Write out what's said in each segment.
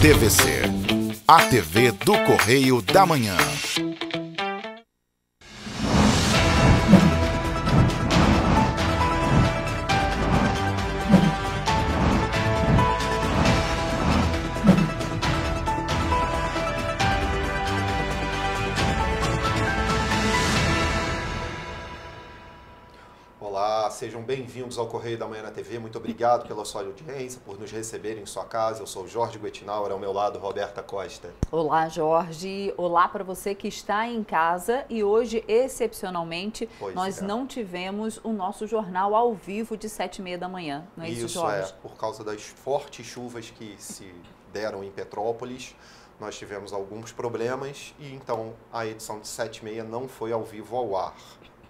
TVC, a TV do Correio da Manhã. Olá, sejam bem-vindos ao Correio da Manhã na TV. Muito obrigado pela sua audiência, por nos receberem em sua casa. Eu sou o Jorge Guetinauer, ao meu lado, Roberta Costa. Olá, Jorge. Olá para você que está em casa. E hoje, excepcionalmente, nós não tivemos o nosso jornal ao vivo de 7h30 da manhã. Não é isso, Jorge? Isso é, por causa das fortes chuvas que se deram em Petrópolis. Nós tivemos alguns problemas e então a edição de 7h30 não foi ao vivo ao ar.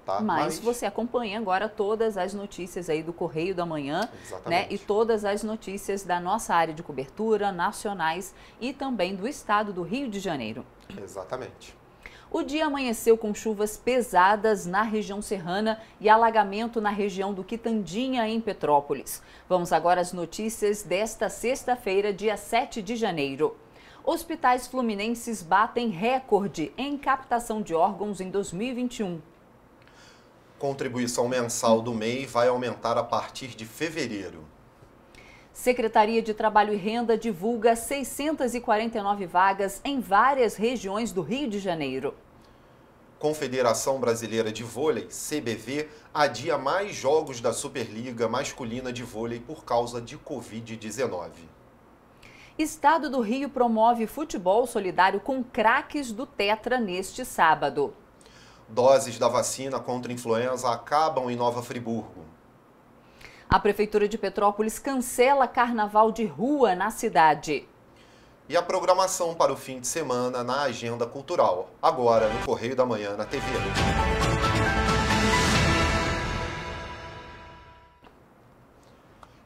Tá? Mas você acompanha agora todas as notícias aí do Correio da Manhã, né? E todas as notícias da nossa área de cobertura, nacionais e também do estado do Rio de Janeiro. Exatamente. O dia amanheceu com chuvas pesadas na região serrana e alagamento na região do Quitandinha, em Petrópolis. Vamos agora às notícias desta sexta-feira, dia 7 de janeiro. Hospitais fluminenses batem recorde em captação de órgãos em 2021. Contribuição mensal do MEI vai aumentar a partir de fevereiro. Secretaria de Trabalho e Renda divulga 649 vagas em várias regiões do Rio de Janeiro. Confederação Brasileira de Vôlei, CBV, adia mais jogos da Superliga Masculina de Vôlei por causa de Covid-19. Estado do Rio promove futebol solidário com craques do Tetra neste sábado. Doses da vacina contra influenza acabam em Nova Friburgo. A Prefeitura de Petrópolis cancela carnaval de rua na cidade. E a programação para o fim de semana na agenda cultural, agora no Correio da Manhã na TV.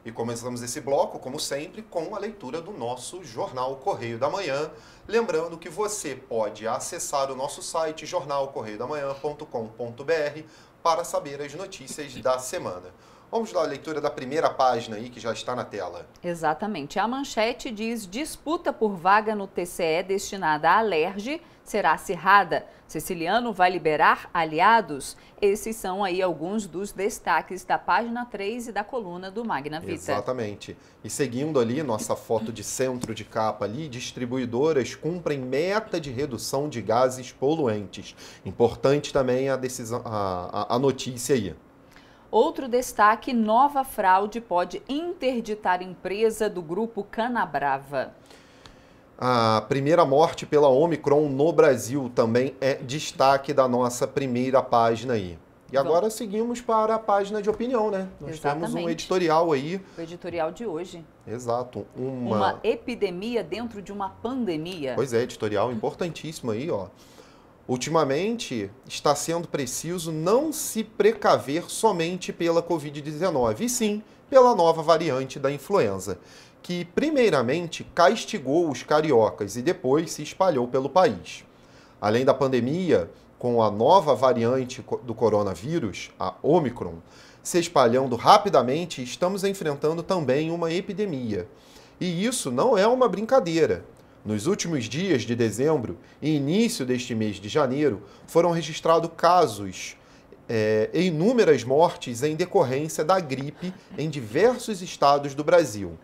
E começamos esse bloco, como sempre, com a leitura do nosso jornal Correio da Manhã. Lembrando que você pode acessar o nosso site jornalcorreiodamanhã.com.br para saber as notícias da semana. Vamos dar a leitura da primeira página aí, que já está na tela. Exatamente. A manchete diz: disputa por vaga no TCE destinada à Alerj será acirrada. Siciliano vai liberar aliados? Esses são aí alguns dos destaques da página 3 e da coluna do Magna Vita. Exatamente. E seguindo ali, nossa foto de centro de capa ali, distribuidoras cumprem meta de redução de gases poluentes. Importante também a decisão, a notícia aí. Outro destaque: nova fraude pode interditar empresa do grupo Canabrava. A primeira morte pela Omicron no Brasil também é destaque da nossa primeira página aí. E agora seguimos para a página de opinião, né? Nós temos um editorial aí. O editorial de hoje. Exato. Uma epidemia dentro de uma pandemia. Pois é, editorial importantíssimo aí, ó. Ultimamente, está sendo preciso não se precaver somente pela Covid-19, e sim pela nova variante da influenza, que primeiramente castigou os cariocas e depois se espalhou pelo país. Além da pandemia, com a nova variante do coronavírus, a Omicron, se espalhando rapidamente, estamos enfrentando também uma epidemia. E isso não é uma brincadeira. Nos últimos dias de dezembro e início deste mês de janeiro, foram registrados casos e inúmeras mortes em decorrência da gripe em diversos estados do Brasil.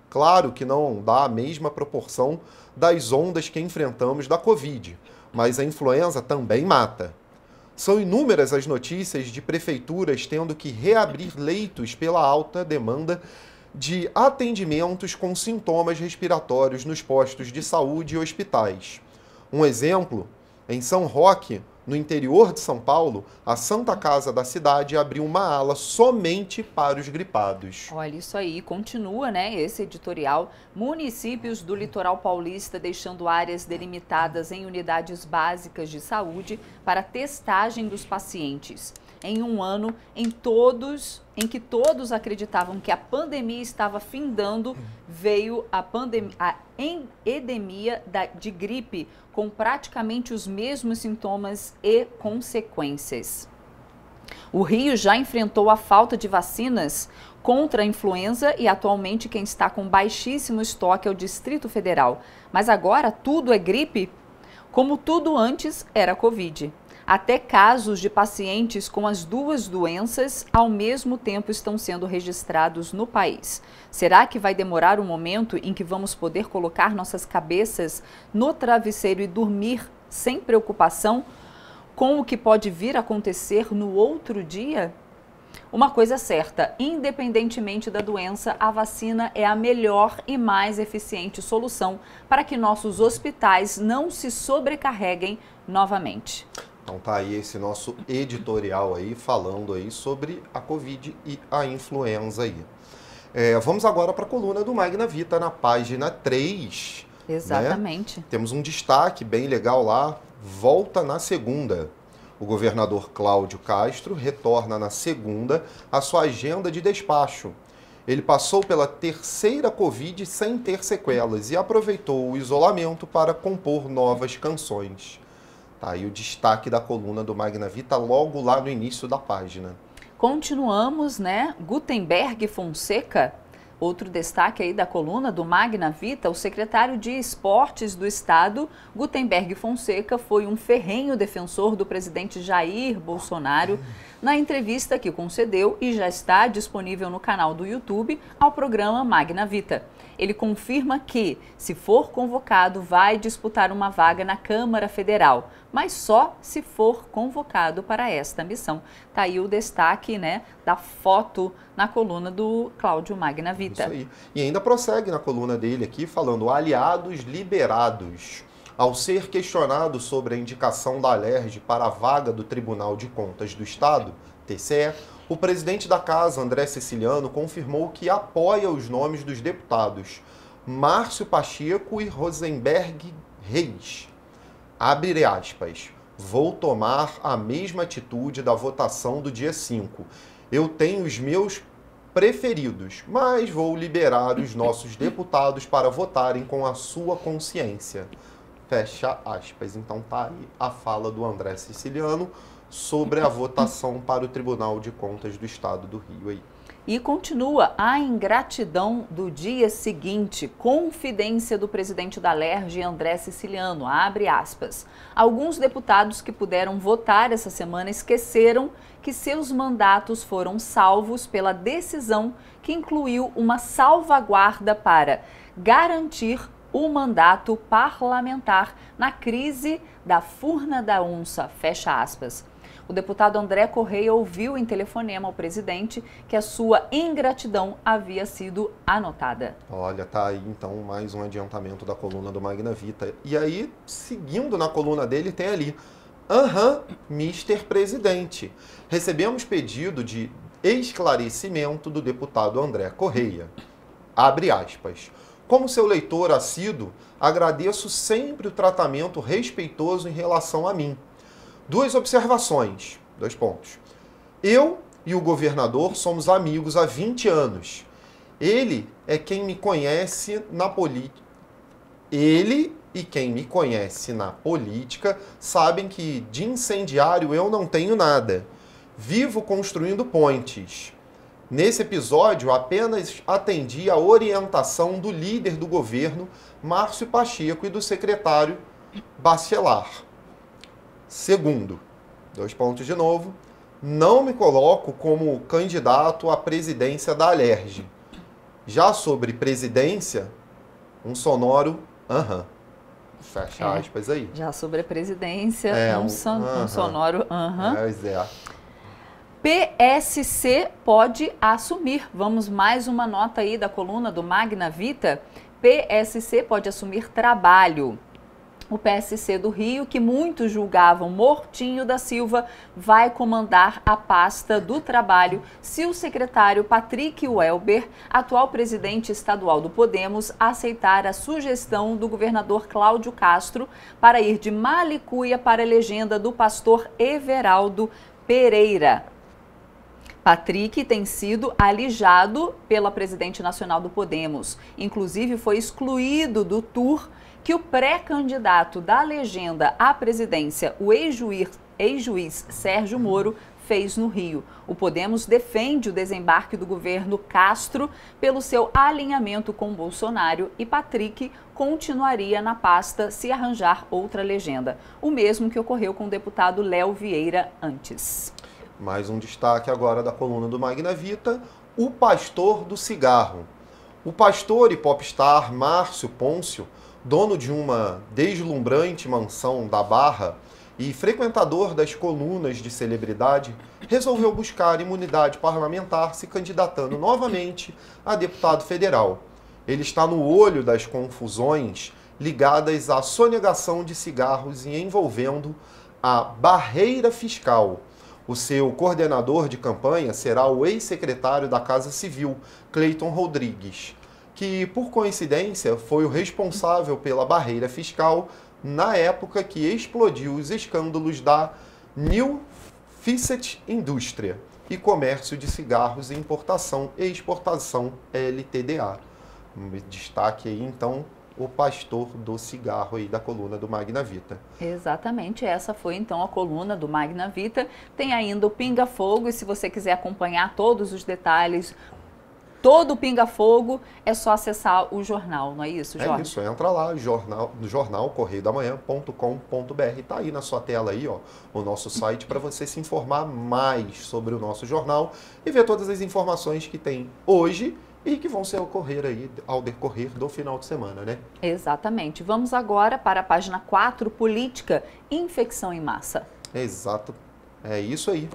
Claro que não dá a mesma proporção das ondas que enfrentamos da Covid, mas a influenza também mata. São inúmeras as notícias de prefeituras tendo que reabrir leitos pela alta demanda de atendimentos com sintomas respiratórios nos postos de saúde e hospitais. Um exemplo, em São Roque, no interior de São Paulo, a Santa Casa da cidade abriu uma ala somente para os gripados. Olha, isso aí, continua, né, esse editorial. Municípios do litoral paulista deixando áreas delimitadas em unidades básicas de saúde para testagem dos pacientes. Em um ano em que todos acreditavam que a pandemia estava findando, veio a endemia de gripe, com praticamente os mesmos sintomas e consequências. O Rio já enfrentou a falta de vacinas contra a influenza e atualmente quem está com baixíssimo estoque é o Distrito Federal. Mas agora tudo é gripe? Como tudo antes era Covid. Até casos de pacientes com as duas doenças ao mesmo tempo estão sendo registrados no país. Será que vai demorar um momento em que vamos poder colocar nossas cabeças no travesseiro e dormir sem preocupação com o que pode vir a acontecer no outro dia? Uma coisa é certa, independentemente da doença, a vacina é a melhor e mais eficiente solução para que nossos hospitais não se sobrecarreguem novamente. Então tá aí esse nosso editorial aí falando aí sobre a Covid e a influenza aí. Vamos agora para a coluna do Magna Vita na página 3. Exatamente. Né? Temos um destaque bem legal lá, volta na segunda. O governador Cláudio Castro retorna na segunda à sua agenda de despacho. Ele passou pela terceira Covid sem ter sequelas e aproveitou o isolamento para compor novas canções. Tá aí o destaque da coluna do Magna Vita logo lá no início da página. Continuamos, né? Gutenberg Fonseca, outro destaque aí da coluna do Magna Vita, o secretário de Esportes do Estado, Gutenberg Fonseca, foi um ferrenho defensor do presidente Jair Bolsonaro na entrevista que concedeu e já está disponível no canal do YouTube ao programa Magna Vita. Ele confirma que, se for convocado, vai disputar uma vaga na Câmara Federal, mas só se for convocado para esta missão. Tá aí o destaque, né, da foto na coluna do Cláudio Magna Vita. Isso aí. E ainda prossegue na coluna dele aqui falando aliados liberados. Ao ser questionado sobre a indicação da Alerj para a vaga do Tribunal de Contas do Estado, TCE, o presidente da casa, André Siciliano, confirmou que apoia os nomes dos deputados Márcio Pacheco e Rosenberg Reis. Abre aspas. Vou tomar a mesma atitude da votação do dia 5. Eu tenho os meus preferidos, mas vou liberar os nossos deputados para votarem com a sua consciência. Fecha aspas. Então tá aí a fala do André Siciliano sobre a votação para o Tribunal de Contas do Estado do Rio aí. E continua a ingratidão do dia seguinte, confidência do presidente da Alerj, André Siciliano, abre aspas. Alguns deputados que puderam votar essa semana esqueceram que seus mandatos foram salvos pela decisão que incluiu uma salvaguarda para garantir o mandato parlamentar na crise da Furna da Onça, fecha aspas. O deputado André Correia ouviu em telefonema ao presidente que a sua ingratidão havia sido anotada. Olha, tá aí então mais um adiantamento da coluna do Magna Vita. E aí, seguindo na coluna dele, tem ali, Mr. Presidente. Recebemos pedido de esclarecimento do deputado André Correia. Abre aspas. Como seu leitor assíduo, agradeço sempre o tratamento respeitoso em relação a mim. 2 observações, 2 pontos. Eu e o governador somos amigos há 20 anos. Ele é quem me conhece na política. Ele e quem me conhece na política sabem que de incendiário eu não tenho nada. Vivo construindo pontes. Nesse episódio, apenas atendi a orientação do líder do governo, Márcio Pacheco, e do secretário Bacelar. Segundo, 2 pontos de novo, não me coloco como candidato à presidência da Alerj. Já sobre presidência, um sonoro Fecha aspas aí. Já sobre a presidência, um sonoro PSC pode assumir. Vamos mais uma nota aí da coluna do Magna Vita. PSC pode assumir trabalho. O PSC do Rio, que muitos julgavam mortinho da Silva, vai comandar a pasta do trabalho se o secretário Patrick Welber, atual presidente estadual do Podemos, aceitar a sugestão do governador Cláudio Castro para ir de Malicuia para a legenda do pastor Everaldo Pereira. Patrick tem sido alijado pela presidente nacional do Podemos. Inclusive, foi excluído do tour que o pré-candidato da legenda à presidência, o ex-juiz Sérgio Moro, fez no Rio. O Podemos defende o desembarque do governo Castro pelo seu alinhamento com Bolsonaro e Patrick continuaria na pasta se arranjar outra legenda. O mesmo que ocorreu com o deputado Léo Vieira antes. Mais um destaque agora da coluna do Magna Vita, o pastor do cigarro. O pastor e popstar Márcio Pôncio, dono de uma deslumbrante mansão da Barra e frequentador das colunas de celebridade, resolveu buscar imunidade parlamentar se candidatando novamente a deputado federal. Ele está no olho das confusões ligadas à sonegação de cigarros e envolvendo a barreira fiscal. O seu coordenador de campanha será o ex-secretário da Casa Civil, Cleiton Rodrigues, que, por coincidência, foi o responsável pela barreira fiscal na época que explodiu os escândalos da New Ficet Indústria e Comércio de Cigarros e Importação e Exportação LTDA. Destaque aí, então, o pastor do cigarro aí da coluna do Magna Vita. Exatamente, essa foi então a coluna do Magna Vita. Tem ainda o Pinga Fogo e se você quiser acompanhar todos os detalhes, todo o Pinga Fogo, é só acessar o jornal, não é isso, Jorge? É isso, entra lá, jornal correiodamanhã.com.br. Tá aí na sua tela aí, ó, o nosso site para você se informar mais sobre o nosso jornal e ver todas as informações que tem hoje e que vão ser ao decorrer do final de semana, né? Exatamente. Vamos agora para a página 4, Política, Infecção em Massa. Exato, é isso aí.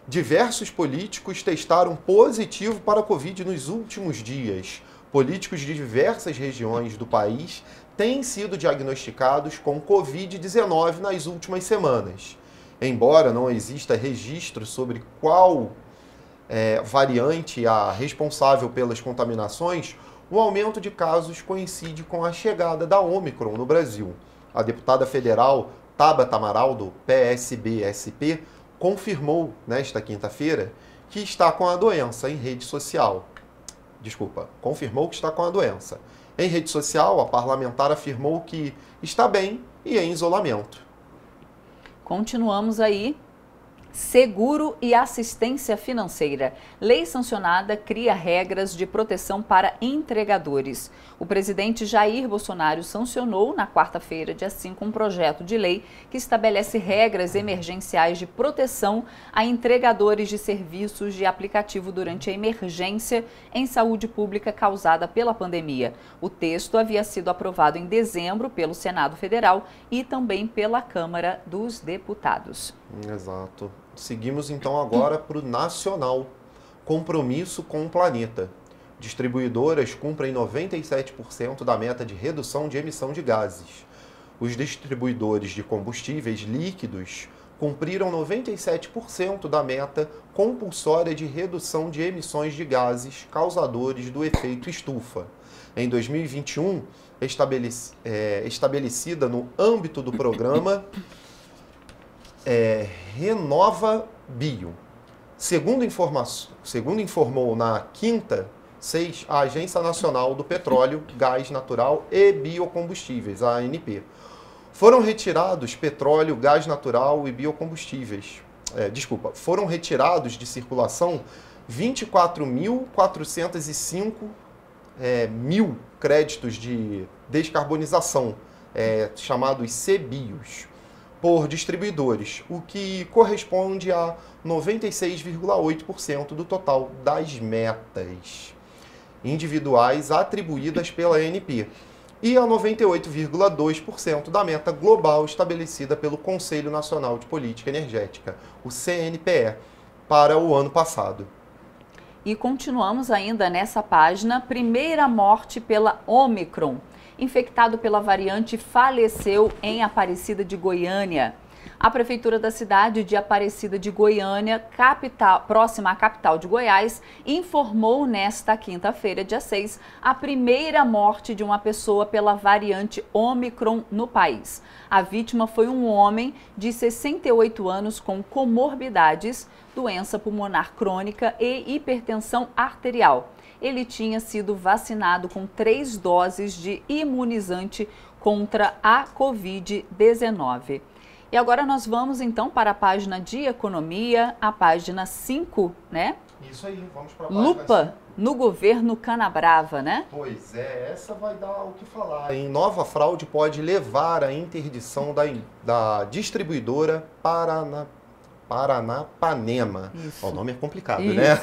Diversos políticos testaram positivo para a Covid nos últimos dias. Políticos de diversas regiões do país têm sido diagnosticados com Covid-19 nas últimas semanas. Embora não exista registro sobre qual variante a responsável pelas contaminações, o aumento de casos coincide com a chegada da Ômicron no Brasil. A deputada federal Tabata Amaral, do PSB-SP, confirmou nesta quinta-feira que está com a doença em rede social. Confirmou que está com a doença. Em rede social, a parlamentar afirmou que está bem e em isolamento. Continuamos aí. Seguro e assistência financeira. Lei sancionada cria regras de proteção para entregadores. O presidente Jair Bolsonaro sancionou na quarta-feira, dia 5, um projeto de lei que estabelece regras emergenciais de proteção a entregadores de serviços de aplicativo durante a emergência em saúde pública causada pela pandemia. O texto havia sido aprovado em dezembro pelo Senado Federal e também pela Câmara dos Deputados. Exato. Seguimos então agora para o nacional. Compromisso com o planeta. Distribuidoras cumprem 97% da meta de redução de emissão de gases. Os distribuidores de combustíveis líquidos cumpriram 97% da meta compulsória de redução de emissões de gases causadores do efeito estufa. Em 2021, estabelecida no âmbito do programa Renova Bio. Segundo informou na quinta, 6, a Agência Nacional do Petróleo, Gás Natural e Biocombustíveis, a ANP. Foram retirados petróleo, gás natural e biocombustíveis. Foram retirados de circulação 24.405 mil créditos de descarbonização, chamados CBIOS, por distribuidores, o que corresponde a 96,8% do total das metas individuais atribuídas pela ANP e a 98,2% da meta global estabelecida pelo Conselho Nacional de Política Energética, o CNPE, para o ano passado. E continuamos ainda nessa página. Primeira morte pela Ômicron. Infectado pela variante faleceu em Aparecida de Goiânia. A Prefeitura da cidade de Aparecida de Goiânia, próxima à capital de Goiás, informou nesta quinta-feira, dia 6, a primeira morte de uma pessoa pela variante Ômicron no país. A vítima foi um homem de 68 anos com comorbidades, doença pulmonar crônica e hipertensão arterial. Ele tinha sido vacinado com 3 doses de imunizante contra a Covid-19. E agora nós vamos então para a página de economia, a página 5, né? Isso aí, vamos para a página Lupa 5. no governo Canabrava, né? Pois é, essa vai dar o que falar. Em nova fraude pode levar à interdição da distribuidora Paranapanema. Isso. O nome é complicado, Isso. né?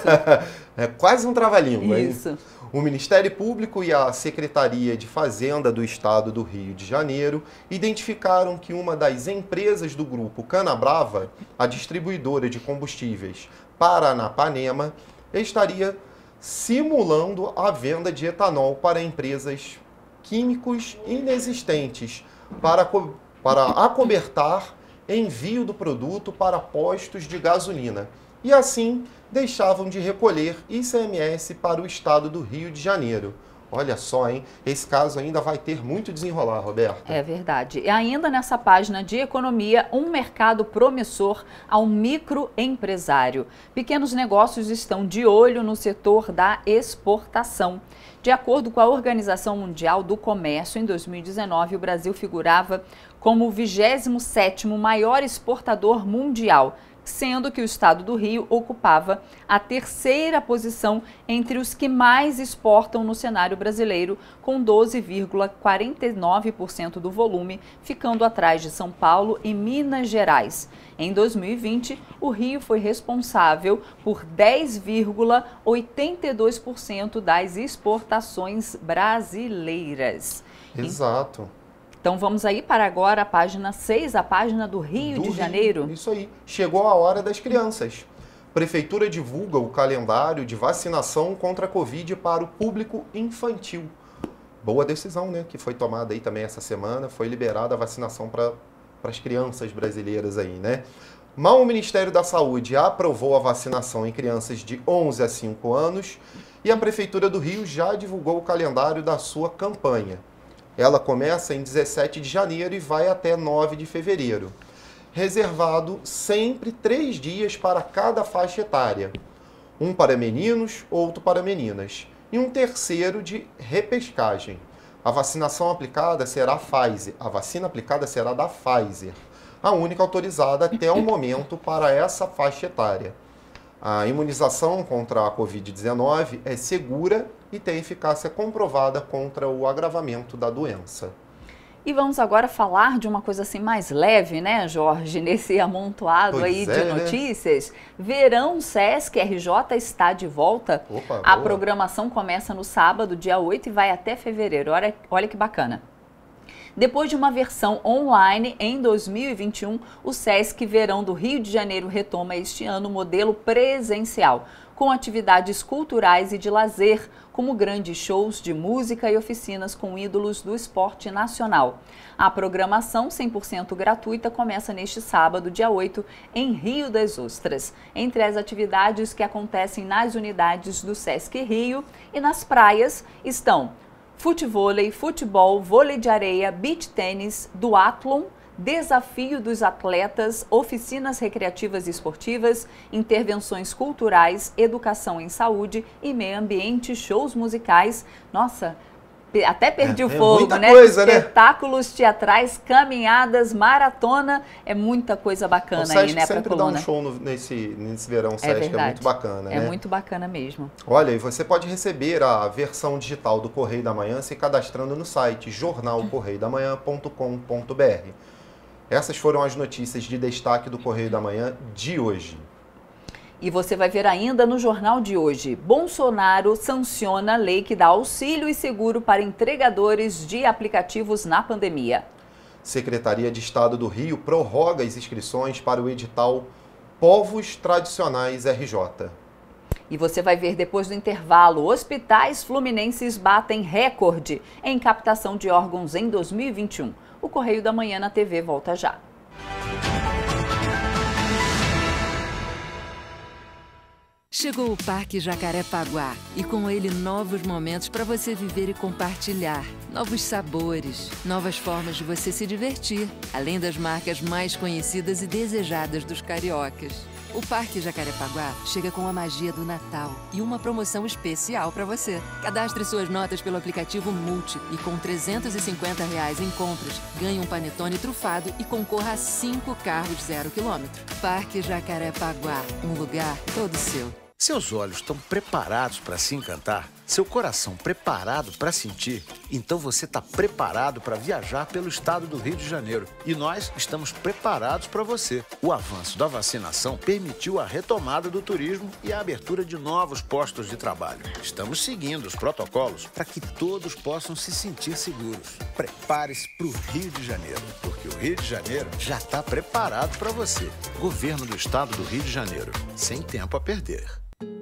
É quase um trava-língua, hein? Isso. O Ministério Público e a Secretaria de Fazenda do Estado do Rio de Janeiro identificaram que uma das empresas do grupo Canabrava, a distribuidora de combustíveis Paranapanema, estaria simulando a venda de etanol para empresas químicos inexistentes para acobertar envio do produto para postos de gasolina e assim deixavam de recolher ICMS para o estado do Rio de Janeiro. Olha só, hein? Esse caso ainda vai ter muito desenrolar, Roberta. É verdade. E ainda nessa página de economia, um mercado promissor ao microempresário. Pequenos negócios estão de olho no setor da exportação. De acordo com a Organização Mundial do Comércio, em 2019, o Brasil figurava como o 27º maior exportador mundial, sendo que o estado do Rio ocupava a 3ª posição entre os que mais exportam no cenário brasileiro, com 12,49% do volume, ficando atrás de São Paulo e Minas Gerais. Em 2020, o Rio foi responsável por 10,82% das exportações brasileiras. Exato. Então vamos aí para agora a página 6, a página do Rio de Janeiro. Isso aí. Chegou a hora das crianças. Prefeitura divulga o calendário de vacinação contra a Covid para o público infantil. Boa decisão, né? Que foi tomada aí também essa semana. Foi liberada a vacinação para as crianças brasileiras aí, né? Mas o Ministério da Saúde aprovou a vacinação em crianças de 11 a 5 anos e a Prefeitura do Rio já divulgou o calendário da sua campanha. Ela começa em 17 de janeiro e vai até 9 de fevereiro. Reservado sempre 3 dias para cada faixa etária. Um para meninos, outro para meninas. E um terceiro de repescagem. A vacinação aplicada será Pfizer. A vacina aplicada será da Pfizer. A única autorizada até o momento para essa faixa etária. A imunização contra a Covid-19 é segura e tem eficácia comprovada contra o agravamento da doença. E vamos agora falar de uma coisa assim mais leve, né, Jorge? Nesse amontoado aí de notícias. Né? Verão Sesc RJ está de volta. Opa, a boa. programação começa no sábado, dia 8, e vai até fevereiro. Olha que bacana. Depois de uma versão online em 2021, o Sesc Verão do Rio de Janeiro retoma este ano o modelo presencial, com atividades culturais e de lazer, como grandes shows de música e oficinas com ídolos do esporte nacional. A programação 100% gratuita começa neste sábado, dia 8, em Rio das Ostras. Entre as atividades que acontecem nas unidades do Sesc Rio e nas praias estão futevôlei, futebol, vôlei de areia, beach tênis, duatlon, desafio dos atletas, oficinas recreativas e esportivas, intervenções culturais, educação em saúde e meio ambiente, shows musicais. Nossa, até perdi o fogo, muita né? Coisa, espetáculos teatrais, caminhadas, maratona, é muita coisa bacana aí, né, pra sempre coluna. dá um show nesse verão Sesc, é muito bacana, né? É muito bacana mesmo. Olha, e você pode receber a versão digital do Correio da Manhã se cadastrando no site jornalcorreiodamanhã.com.br. Essas foram as notícias de destaque do Correio da Manhã de hoje. E você vai ver ainda no jornal de hoje, Bolsonaro sanciona a lei que dá auxílio e seguro para entregadores de aplicativos na pandemia. Secretaria de Estado do Rio prorroga as inscrições para o edital Povos Tradicionais RJ. E você vai ver depois do intervalo, hospitais fluminenses batem recorde em captação de órgãos em 2021. O Correio da Manhã na TV volta já. Chegou o Parque Jacarepaguá e com ele novos momentos para você viver e compartilhar. Novos sabores, novas formas de você se divertir, além das marcas mais conhecidas e desejadas dos cariocas. O Parque Jacarepaguá chega com a magia do Natal e uma promoção especial para você. Cadastre suas notas pelo aplicativo Multi e com R$ 350 em compras, ganhe um panetone trufado e concorra a 5 carros 0 km. Parque Jacarepaguá, um lugar todo seu. Seus olhos estão preparados para se encantar? Seu coração preparado para sentir? Então você está preparado para viajar pelo estado do Rio de Janeiro. E nós estamos preparados para você. O avanço da vacinação permitiu a retomada do turismo e a abertura de novos postos de trabalho. Estamos seguindo os protocolos para que todos possam se sentir seguros. Prepare-se para o Rio de Janeiro, porque o Rio de Janeiro já está preparado para você. Governo do estado do Rio de Janeiro. Sem tempo a perder.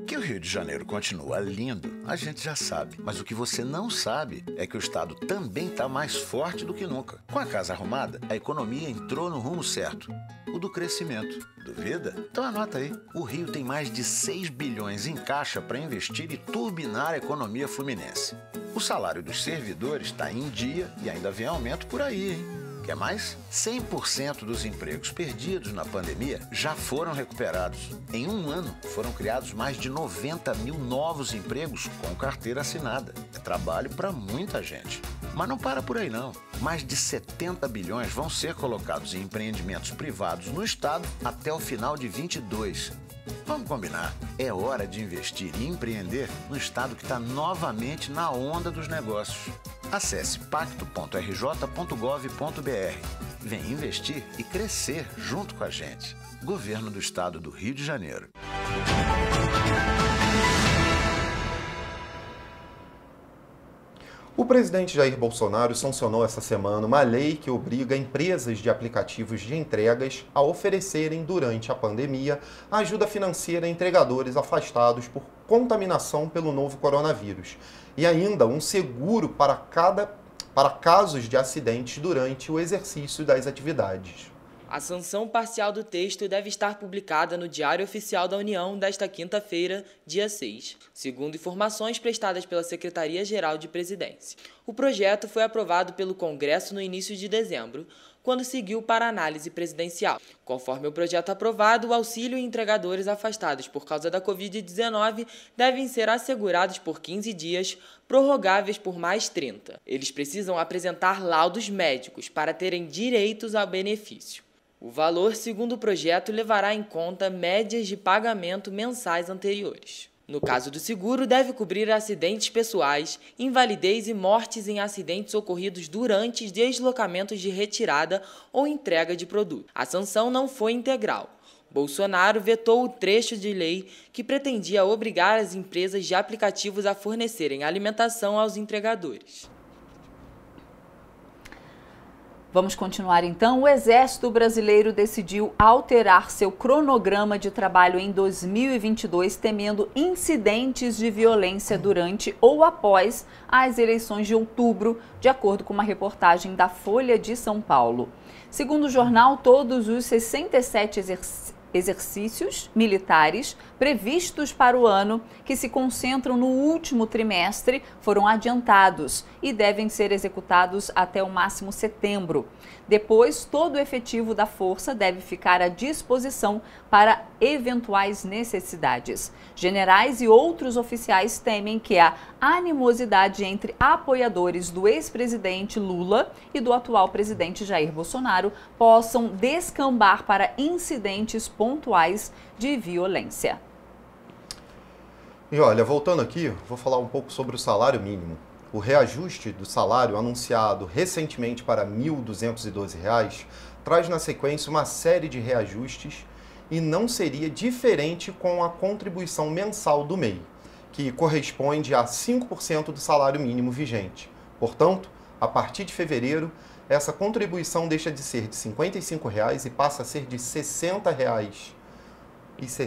Que o Rio de Janeiro continua lindo, a gente já sabe. Mas o que você não sabe é que o estado também está mais forte do que nunca. Com a casa arrumada, a economia entrou no rumo certo. O do crescimento. Duvida? Então anota aí. O Rio tem mais de 6 bilhões em caixa para investir e turbinar a economia fluminense. O salário dos servidores está em dia e ainda vem aumento por aí, hein? Quer mais? 100% dos empregos perdidos na pandemia já foram recuperados. Em um ano, foram criados mais de 90 mil novos empregos com carteira assinada. É trabalho para muita gente. Mas não para por aí, não. Mais de 70 bilhões vão ser colocados em empreendimentos privados no estado até o final de 22. Vamos combinar. É hora de investir e empreender no estado que está novamente na onda dos negócios. Acesse pacto.rj.gov.br. Vem investir e crescer junto com a gente. Governo do Estado do Rio de Janeiro. O presidente Jair Bolsonaro sancionou essa semana uma lei que obriga empresas de aplicativos de entregas a oferecerem, durante a pandemia, ajuda financeira a entregadores afastados por contaminação pelo novo coronavírus e ainda um seguro para casos de acidentes durante o exercício das atividades. A sanção parcial do texto deve estar publicada no Diário Oficial da União desta quinta-feira, dia 6, segundo informações prestadas pela Secretaria-Geral de Presidência. O projeto foi aprovado pelo Congresso no início de dezembro, quando seguiu para análise presidencial. Conforme o projeto aprovado, o auxílio e entregadores afastados por causa da Covid-19 devem ser assegurados por 15 dias, prorrogáveis por mais 30. Eles precisam apresentar laudos médicos para terem direitos ao benefício. O valor, segundo o projeto, levará em conta médias de pagamento mensais anteriores. No caso do seguro, deve cobrir acidentes pessoais, invalidez e mortes em acidentes ocorridos durante deslocamentos de retirada ou entrega de produto. A sanção não foi integral. Bolsonaro vetou o trecho de lei que pretendia obrigar as empresas de aplicativos a fornecerem alimentação aos entregadores. Vamos continuar então. O Exército Brasileiro decidiu alterar seu cronograma de trabalho em 2022, temendo incidentes de violência durante ou após as eleições de outubro, de acordo com uma reportagem da Folha de São Paulo. Segundo o jornal, todos os 67 exercícios militares previstos para o ano, que se concentram no último trimestre, foram adiantados e devem ser executados até o máximo setembro. Depois, todo o efetivo da força deve ficar à disposição para eventuais necessidades. Generais e outros oficiais temem que a animosidade entre apoiadores do ex-presidente Lula e do atual presidente Jair Bolsonaro possam descambar para incidentes pontuais de violência. E olha, voltando aqui, vou falar um pouco sobre o salário mínimo. O reajuste do salário, anunciado recentemente para R$ 1.212, traz na sequência uma série de reajustes e não seria diferente com a contribuição mensal do MEI, que corresponde a 5% do salário mínimo vigente. Portanto, a partir de fevereiro, essa contribuição deixa de ser de R$ 55 e passa a ser de R$ 60,60.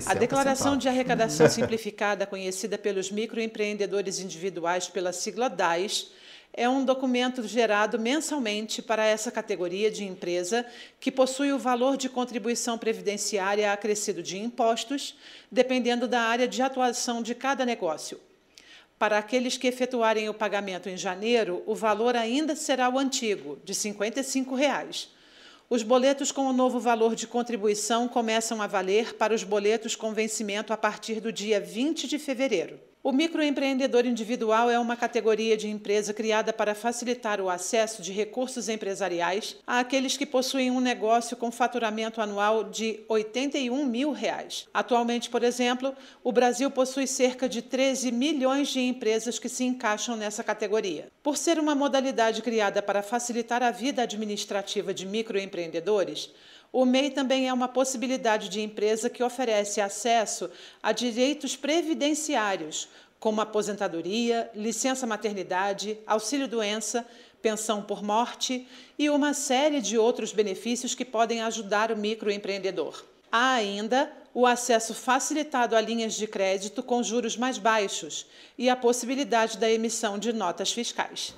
A Declaração de Arrecadação Simplificada, conhecida pelos microempreendedores individuais pela sigla DAIS, é um documento gerado mensalmente para essa categoria de empresa que possui o valor de contribuição previdenciária acrescido de impostos, dependendo da área de atuação de cada negócio. Para aqueles que efetuarem o pagamento em janeiro, o valor ainda será o antigo, de R$ 55. Os boletos com o novo valor de contribuição começam a valer para os boletos com vencimento a partir do dia 20 de fevereiro. O microempreendedor individual é uma categoria de empresa criada para facilitar o acesso de recursos empresariais àqueles que possuem um negócio com faturamento anual de R$ 81 mil. Atualmente, por exemplo, o Brasil possui cerca de 13 milhões de empresas que se encaixam nessa categoria. Por ser uma modalidade criada para facilitar a vida administrativa de microempreendedores, o MEI também é uma possibilidade de empresa que oferece acesso a direitos previdenciários, como aposentadoria, licença-maternidade, auxílio-doença, pensão por morte e uma série de outros benefícios que podem ajudar o microempreendedor. Há ainda o acesso facilitado a linhas de crédito com juros mais baixos e a possibilidade da emissão de notas fiscais.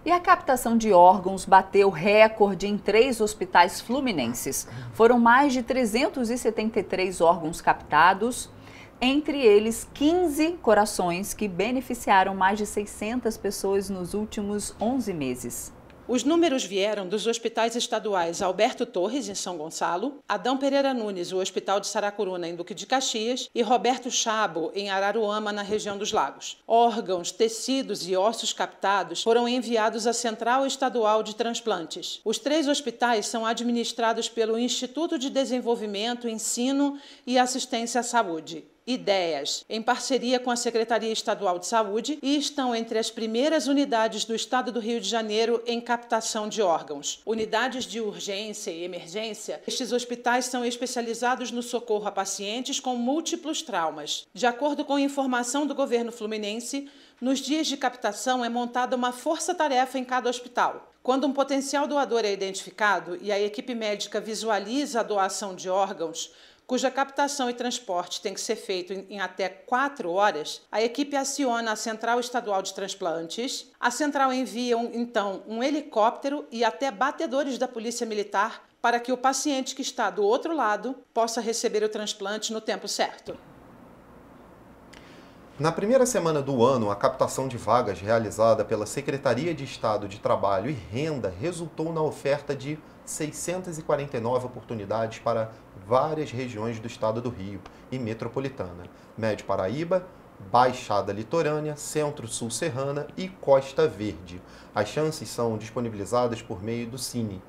E a captação de órgãos bateu recorde em 3 hospitais fluminenses. Foram mais de 373 órgãos captados, entre eles 15 corações que beneficiaram mais de 600 pessoas nos últimos 11 meses. Os números vieram dos hospitais estaduais Alberto Torres, em São Gonçalo, Adão Pereira Nunes, o Hospital de Saracuruna, em Duque de Caxias, e Roberto Chabo, em Araruama, na região dos Lagos. Órgãos, tecidos e ossos captados foram enviados à Central Estadual de Transplantes. Os 3 hospitais são administrados pelo Instituto de Desenvolvimento, Ensino e Assistência à Saúde, IDEAS, em parceria com a Secretaria Estadual de Saúde, e estão entre as primeiras unidades do Estado do Rio de Janeiro em captação de órgãos. Unidades de urgência e emergência, estes hospitais são especializados no socorro a pacientes com múltiplos traumas. De acordo com informação do governo fluminense, nos dias de captação é montada uma força-tarefa em cada hospital. Quando um potencial doador é identificado e a equipe médica visualiza a doação de órgãos, cuja captação e transporte tem que ser feito em até 4 horas, a equipe aciona a Central Estadual de Transplantes. A central envia, então, um helicóptero e até batedores da Polícia Militar para que o paciente que está do outro lado possa receber o transplante no tempo certo. Na primeira semana do ano, a captação de vagas realizada pela Secretaria de Estado de Trabalho e Renda resultou na oferta de 649 oportunidades para várias regiões do estado do Rio e metropolitana, Médio Paraíba, Baixada Litorânea, Centro-Sul Serrana e Costa Verde. As chances são disponibilizadas por meio do Cine.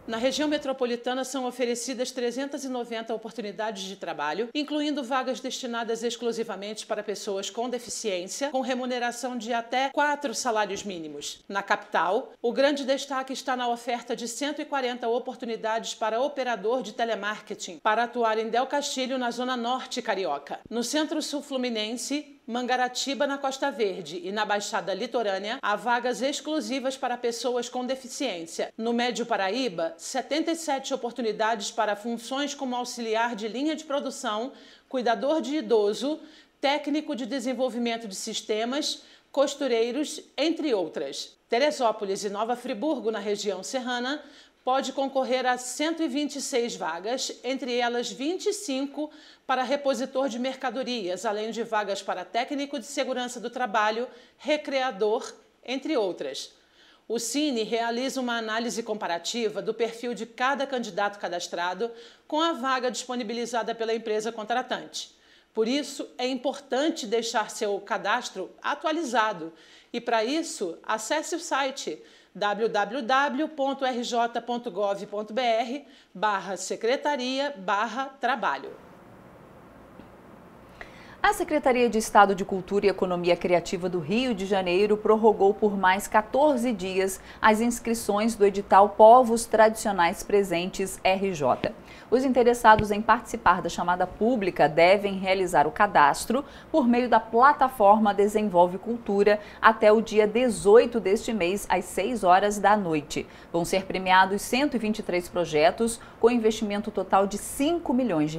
Na região metropolitana são oferecidas 390 oportunidades de trabalho, incluindo vagas destinadas exclusivamente para pessoas com deficiência, com remuneração de até 4 salários mínimos. Na capital, o grande destaque está na oferta de 140 oportunidades para operador de telemarketing, para atuar em Del Castilho, na zona norte carioca. No Centro-Sul Fluminense, Mangaratiba, na Costa Verde, e na Baixada Litorânea, há vagas exclusivas para pessoas com deficiência. No Médio Paraíba, 77 oportunidades para funções como auxiliar de linha de produção, cuidador de idoso, técnico de desenvolvimento de sistemas, costureiros, entre outras. Teresópolis e Nova Friburgo, na região serrana, pode concorrer a 126 vagas, entre elas 25 para repositor de mercadorias, além de vagas para técnico de segurança do trabalho, recreador, entre outras. O Cine realiza uma análise comparativa do perfil de cada candidato cadastrado com a vaga disponibilizada pela empresa contratante. Por isso, é importante deixar seu cadastro atualizado e, para isso, acesse o site www.rj.gov.br/secretaria/trabalho. A Secretaria de Estado de Cultura e Economia Criativa do Rio de Janeiro prorrogou por mais 14 dias as inscrições do edital Povos Tradicionais Presentes RJ. Os interessados em participar da chamada pública devem realizar o cadastro por meio da plataforma Desenvolve Cultura até o dia 18 deste mês, às 6 horas da noite. Vão ser premiados 123 projetos com investimento total de R$ 5 milhões.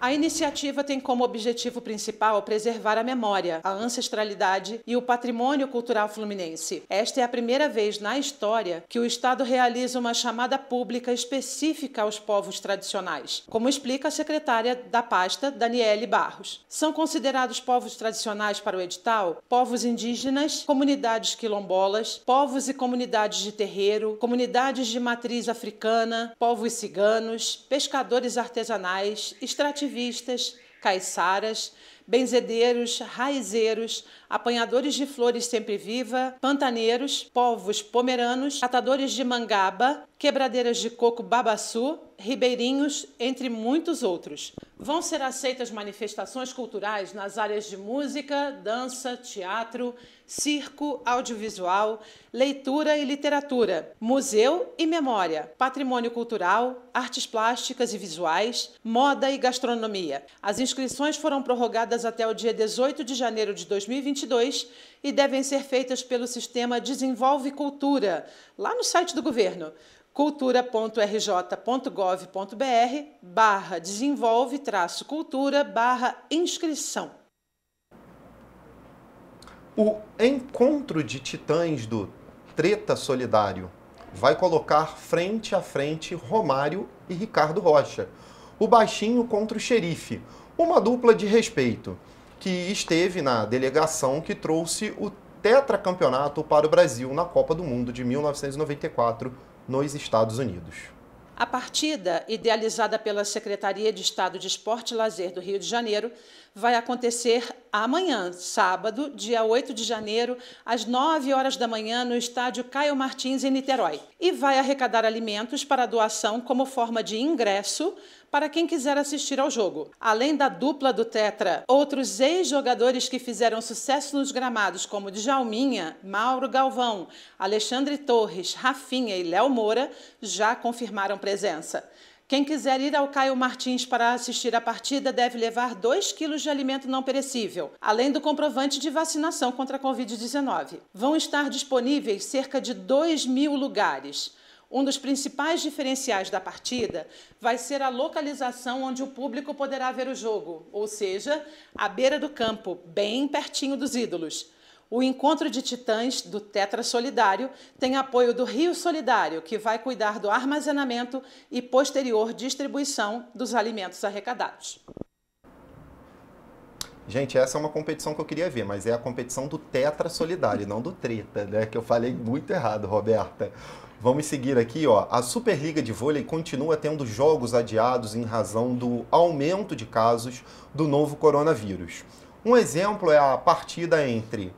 A iniciativa tem como objetivo principal preservar a memória, a ancestralidade e o patrimônio cultural fluminense. Esta é a primeira vez na história que o Estado realiza uma chamada pública específica aos povos tradicionais, como explica a secretária da pasta, Daniele Barros. São considerados povos tradicionais para o edital povos indígenas, comunidades quilombolas, povos e comunidades de terreiro, comunidades de matriz africana, povos ciganos, pescadores artesanais, extrativistas, caiçaras, benzedeiros, raizeiros, apanhadores de flores sempre-viva, pantaneiros, povos pomeranos, catadores de mangaba, quebradeiras de coco babaçu, ribeirinhos, entre muitos outros. Vão ser aceitas manifestações culturais nas áreas de música, dança, teatro, circo, audiovisual, leitura e literatura, museu e memória, patrimônio cultural, artes plásticas e visuais, moda e gastronomia. As inscrições foram prorrogadas até o dia 18 de janeiro de 2022 e devem ser feitas pelo sistema Desenvolve Cultura, lá no site do governo, cultura.rj.gov.br/desenvolve-cultura/inscrição. O encontro de titãs do Treta Solidário vai colocar frente a frente Romário e Ricardo Rocha, o baixinho contra o xerife, uma dupla de respeito, que esteve na delegação que trouxe o tetracampeonato para o Brasil na Copa do Mundo de 1994 nos Estados Unidos. A partida, idealizada pela Secretaria de Estado de Esporte e Lazer do Rio de Janeiro, vai acontecer amanhã, sábado, dia 8 de janeiro, às 9 horas da manhã, no estádio Caio Martins, em Niterói. E vai arrecadar alimentos para doação como forma de ingresso para quem quiser assistir ao jogo. Além da dupla do Tetra, outros ex-jogadores que fizeram sucesso nos gramados, como Djalminha, Mauro Galvão, Alexandre Torres, Rafinha e Léo Moura, já confirmaram presença. Quem quiser ir ao Caio Martins para assistir a partida deve levar 2 quilos de alimento não perecível, além do comprovante de vacinação contra a Covid-19. Vão estar disponíveis cerca de 2.000 lugares. Um dos principais diferenciais da partida vai ser a localização onde o público poderá ver o jogo, ou seja, à beira do campo, bem pertinho dos ídolos. O encontro de titãs do Tetra Solidário tem apoio do Rio Solidário, que vai cuidar do armazenamento e posterior distribuição dos alimentos arrecadados. Gente, essa é uma competição que eu queria ver, mas é a competição do Tetra Solidário, não do Treta, né? Que eu falei muito errado, Roberta. Vamos seguir aqui, ó. A Superliga de Vôlei continua tendo jogos adiados em razão do aumento de casos do novo coronavírus. Um exemplo é a partida entre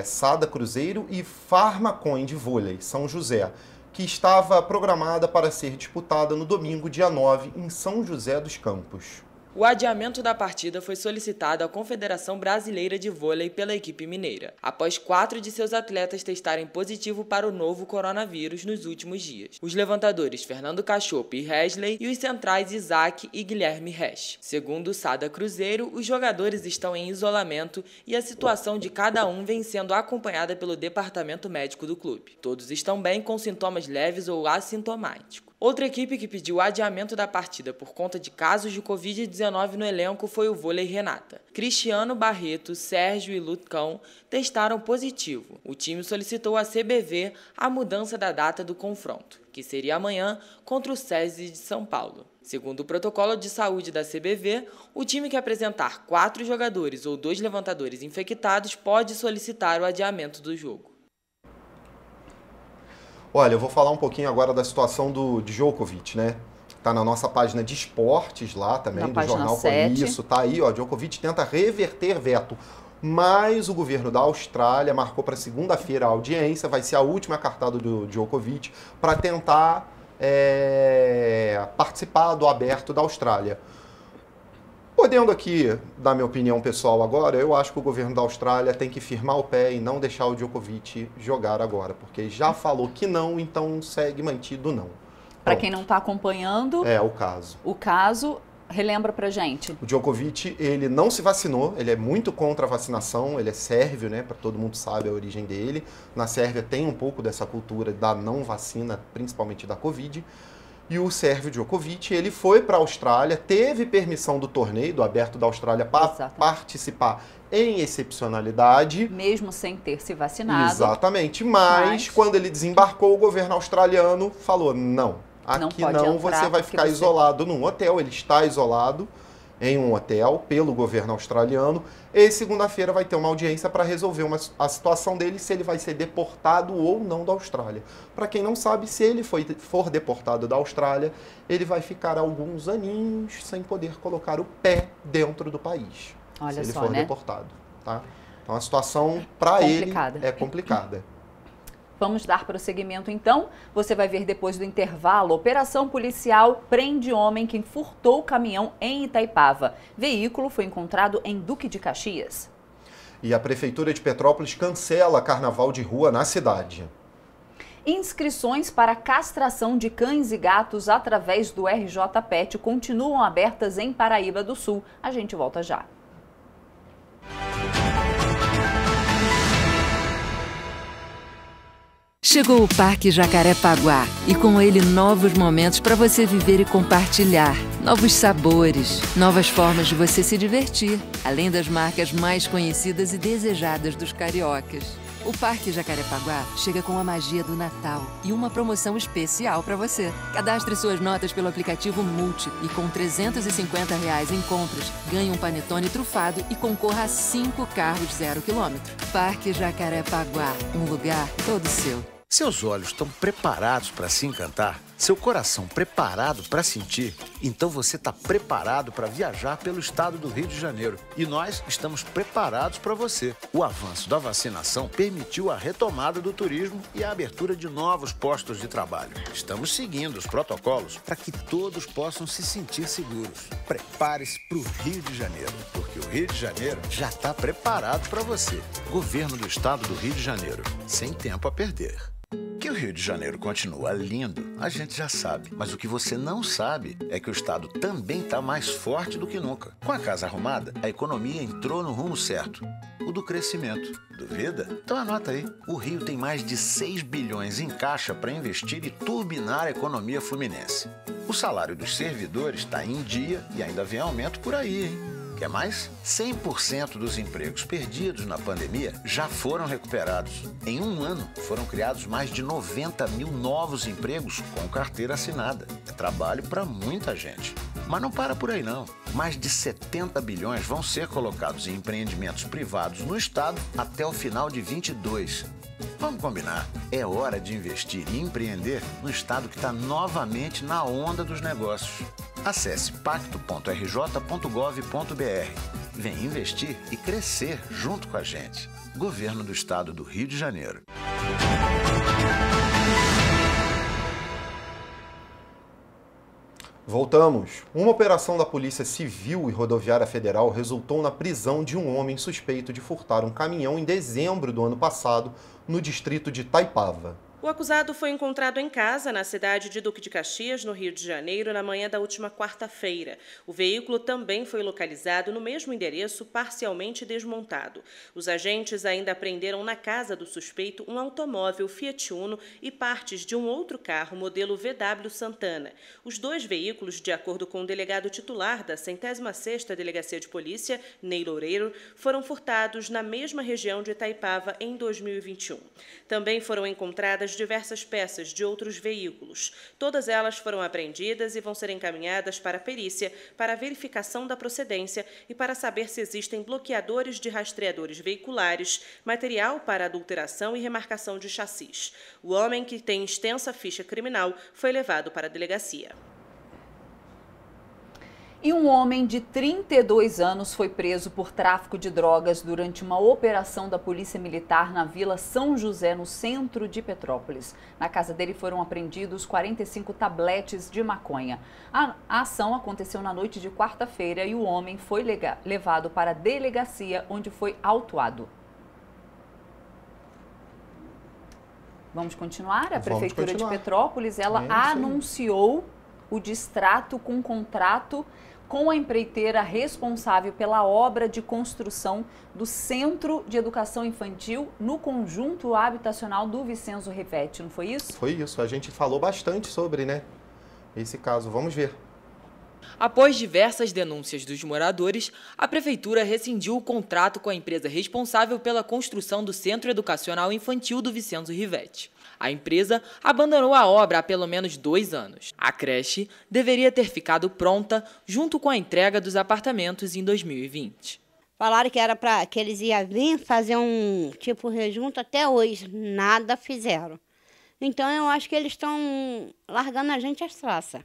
Sada Cruzeiro e Farmacoin de Vôlei, São José, que estava programada para ser disputada no domingo, dia 9, em São José dos Campos. O adiamento da partida foi solicitado à Confederação Brasileira de Vôlei pela equipe mineira, após 4 de seus atletas testarem positivo para o novo coronavírus nos últimos dias. Os levantadores Fernando Cachopo e Hesley e os centrais Isaac e Guilherme Resch. Segundo o Sada Cruzeiro, os jogadores estão em isolamento e a situação de cada um vem sendo acompanhada pelo departamento médico do clube. Todos estão bem com sintomas leves ou assintomáticos. Outra equipe que pediu o adiamento da partida por conta de casos de Covid-19 no elenco foi o Vôlei Renata. Cristiano Barreto, Sérgio e Lucão testaram positivo. O time solicitou à CBV a mudança da data do confronto, que seria amanhã contra o SESI de São Paulo. Segundo o protocolo de saúde da CBV, o time que apresentar 4 jogadores ou 2 levantadores infectados pode solicitar o adiamento do jogo. Olha, eu vou falar um pouquinho agora da situação do Djokovic, né? Tá na nossa página de esportes lá também, do Jornal Por Isso. Tá aí, ó, Djokovic tenta reverter veto. Mas o governo da Austrália marcou para segunda-feira a audiência, vai ser a última cartada do Djokovic para tentar participar do Aberto da Austrália. Podendo aqui dar minha opinião pessoal agora, eu acho que o governo da Austrália tem que firmar o pé e não deixar o Djokovic jogar agora, porque já falou que não, então segue mantido não. Para quem não está acompanhando... É, o caso. O caso, relembra pra gente. O Djokovic, ele não se vacinou, ele é muito contra a vacinação, ele é sérvio, né, para todo mundo sabe a origem dele. Na Sérvia tem um pouco dessa cultura da não vacina, principalmente da Covid. E o Sérgio Djokovic, ele foi para a Austrália, teve permissão do torneio, do Aberto da Austrália, para participar em excepcionalidade. Mesmo sem ter se vacinado. Exatamente, mas quando ele desembarcou, o governo australiano falou, não, aqui não, você vai ficar isolado num hotel. Ele está isolado em um hotel pelo governo australiano. E segunda-feira vai ter uma audiência para resolver a situação dele, se ele vai ser deportado ou não da Austrália. Para quem não sabe, se ele for deportado da Austrália, ele vai ficar alguns aninhos sem poder colocar o pé dentro do país. Olha se ele só, for deportado. Tá? Então a situação para ele é complicada. Vamos dar prosseguimento então. Você vai ver depois do intervalo. Operação policial prende homem que furtou caminhão em Itaipava. Veículo foi encontrado em Duque de Caxias. E a Prefeitura de Petrópolis cancela carnaval de rua na cidade. Inscrições para castração de cães e gatos através do RJ Pet continuam abertas em Paraíba do Sul. A gente volta já. Chegou o Parque Jacarepaguá e com ele novos momentos para você viver e compartilhar. Novos sabores, novas formas de você se divertir, além das marcas mais conhecidas e desejadas dos cariocas. O Parque Jacarepaguá chega com a magia do Natal e uma promoção especial para você. Cadastre suas notas pelo aplicativo Multi e com R$350 em compras, ganhe um panetone trufado e concorra a 5 carros 0 km. Parque Jacarepaguá, um lugar todo seu. Seus olhos estão preparados para se encantar? Seu coração preparado para sentir? Então você está preparado para viajar pelo estado do Rio de Janeiro. E nós estamos preparados para você. O avanço da vacinação permitiu a retomada do turismo e a abertura de novos postos de trabalho. Estamos seguindo os protocolos para que todos possam se sentir seguros. Prepare-se para o Rio de Janeiro, porque o Rio de Janeiro já está preparado para você. Governo do estado do Rio de Janeiro. Sem tempo a perder. Que o Rio de Janeiro continua lindo, a gente já sabe. Mas o que você não sabe é que o estado também está mais forte do que nunca. Com a casa arrumada, a economia entrou no rumo certo, o do crescimento. Duvida? Então anota aí. O Rio tem mais de 6 bilhões em caixa para investir e turbinar a economia fluminense. O salário dos servidores está em dia e ainda vem aumento por aí, hein? Quer mais? 100% dos empregos perdidos na pandemia já foram recuperados. Em um ano, foram criados mais de 90 mil novos empregos com carteira assinada. É trabalho para muita gente. Mas não para por aí, não. Mais de 70 bilhões vão ser colocados em empreendimentos privados no estado até o final de 22. Vamos combinar. É hora de investir e empreender no estado que está novamente na onda dos negócios. Acesse pacto.rj.gov.br. Vem investir e crescer junto com a gente. Governo do Estado do Rio de Janeiro. Voltamos. Uma operação da Polícia Civil e Rodoviária Federal resultou na prisão de um homem suspeito de furtar um caminhão em dezembro do ano passado no distrito de Itaipava. O acusado foi encontrado em casa, na cidade de Duque de Caxias, no Rio de Janeiro, na manhã da última quarta-feira. O veículo também foi localizado no mesmo endereço, parcialmente desmontado. Os agentes ainda apreenderam na casa do suspeito um automóvel Fiat Uno e partes de um outro carro, modelo VW Santana. Os dois veículos, de acordo com o delegado titular da 106ª Delegacia de Polícia, Ney Loureiro, foram furtados na mesma região de Itaipava em 2021. Também foram encontradas diversas peças de outros veículos. Todas elas foram apreendidas e vão ser encaminhadas para a perícia para a verificação da procedência e para saber se existem bloqueadores de rastreadores veiculares, material para adulteração e remarcação de chassis. O homem, que tem extensa ficha criminal, foi levado para a delegacia. E um homem de 32 anos foi preso por tráfico de drogas durante uma operação da Polícia Militar na Vila São José, no centro de Petrópolis. Na casa dele foram apreendidos 45 tabletes de maconha. A ação aconteceu na noite de quarta-feira e o homem foi levado para a delegacia, onde foi autuado. Vamos continuar? A Prefeitura de Petrópolis, ela anunciou o distrato com contrato com a empreiteira responsável pela obra de construção do Centro de Educação Infantil no conjunto habitacional do Vicenzo Rivetti, não foi isso? Foi isso, a gente falou bastante sobre, né? esse caso. Vamos ver. Após diversas denúncias dos moradores, a Prefeitura rescindiu o contrato com a empresa responsável pela construção do Centro Educacional Infantil do Vicenzo Rivetti. A empresa abandonou a obra há pelo menos 2 anos. A creche deveria ter ficado pronta junto com a entrega dos apartamentos em 2020. Falaram que era para que eles iam vir fazer um tipo rejunto, até hoje nada fizeram. Então eu acho que eles estão largando a gente às traças.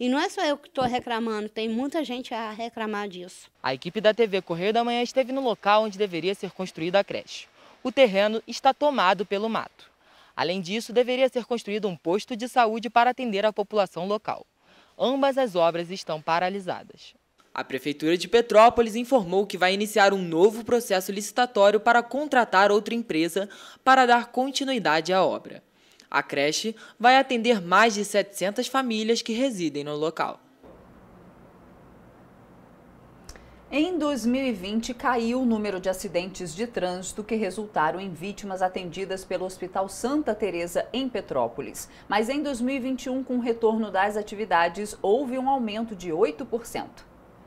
E não é só eu que estou reclamando, tem muita gente a reclamar disso. A equipe da TV Correio da Manhã esteve no local onde deveria ser construída a creche. O terreno está tomado pelo mato. Além disso, deveria ser construído um posto de saúde para atender a população local. Ambas as obras estão paralisadas. A Prefeitura de Petrópolis informou que vai iniciar um novo processo licitatório para contratar outra empresa para dar continuidade à obra. A creche vai atender mais de 700 famílias que residem no local. Em 2020, caiu o número de acidentes de trânsito que resultaram em vítimas atendidas pelo Hospital Santa Teresa em Petrópolis. Mas em 2021, com o retorno das atividades, houve um aumento de 8%.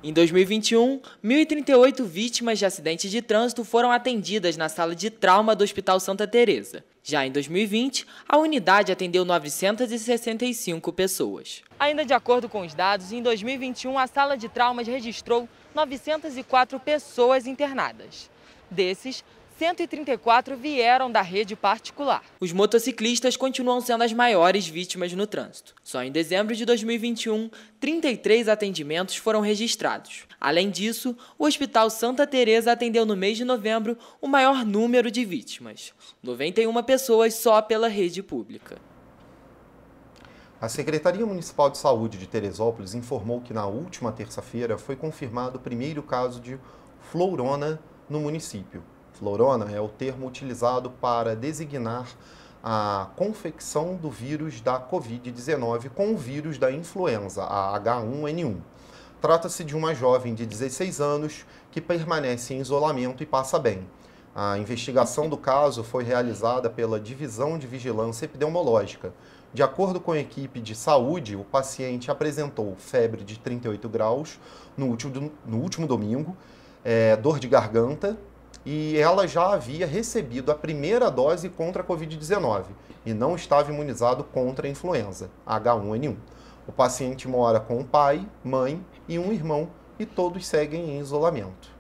Em 2021, 1.038 vítimas de acidentes de trânsito foram atendidas na sala de trauma do Hospital Santa Teresa. Já em 2020, a unidade atendeu 965 pessoas. Ainda de acordo com os dados, em 2021, a sala de traumas registrou 904 pessoas internadas. Desses, 134 vieram da rede particular. Os motociclistas continuam sendo as maiores vítimas no trânsito. Só em dezembro de 2021, 33 atendimentos foram registrados. Além disso, o Hospital Santa Teresa atendeu no mês de novembro o maior número de vítimas, 91 pessoas só pela rede pública. A Secretaria Municipal de Saúde de Teresópolis informou que na última terça-feira foi confirmado o primeiro caso de florona no município. Florona é o termo utilizado para designar a confecção do vírus da Covid-19 com o vírus da influenza, a H1N1. Trata-se de uma jovem de 16 anos que permanece em isolamento e passa bem. A investigação do caso foi realizada pela Divisão de Vigilância Epidemiológica. De acordo com a equipe de saúde, o paciente apresentou febre de 38 graus no último domingo, dor de garganta, e ela já havia recebido a primeira dose contra a Covid-19 e não estava imunizado contra a influenza, H1N1. O paciente mora com o pai, mãe e um irmão e todos seguem em isolamento.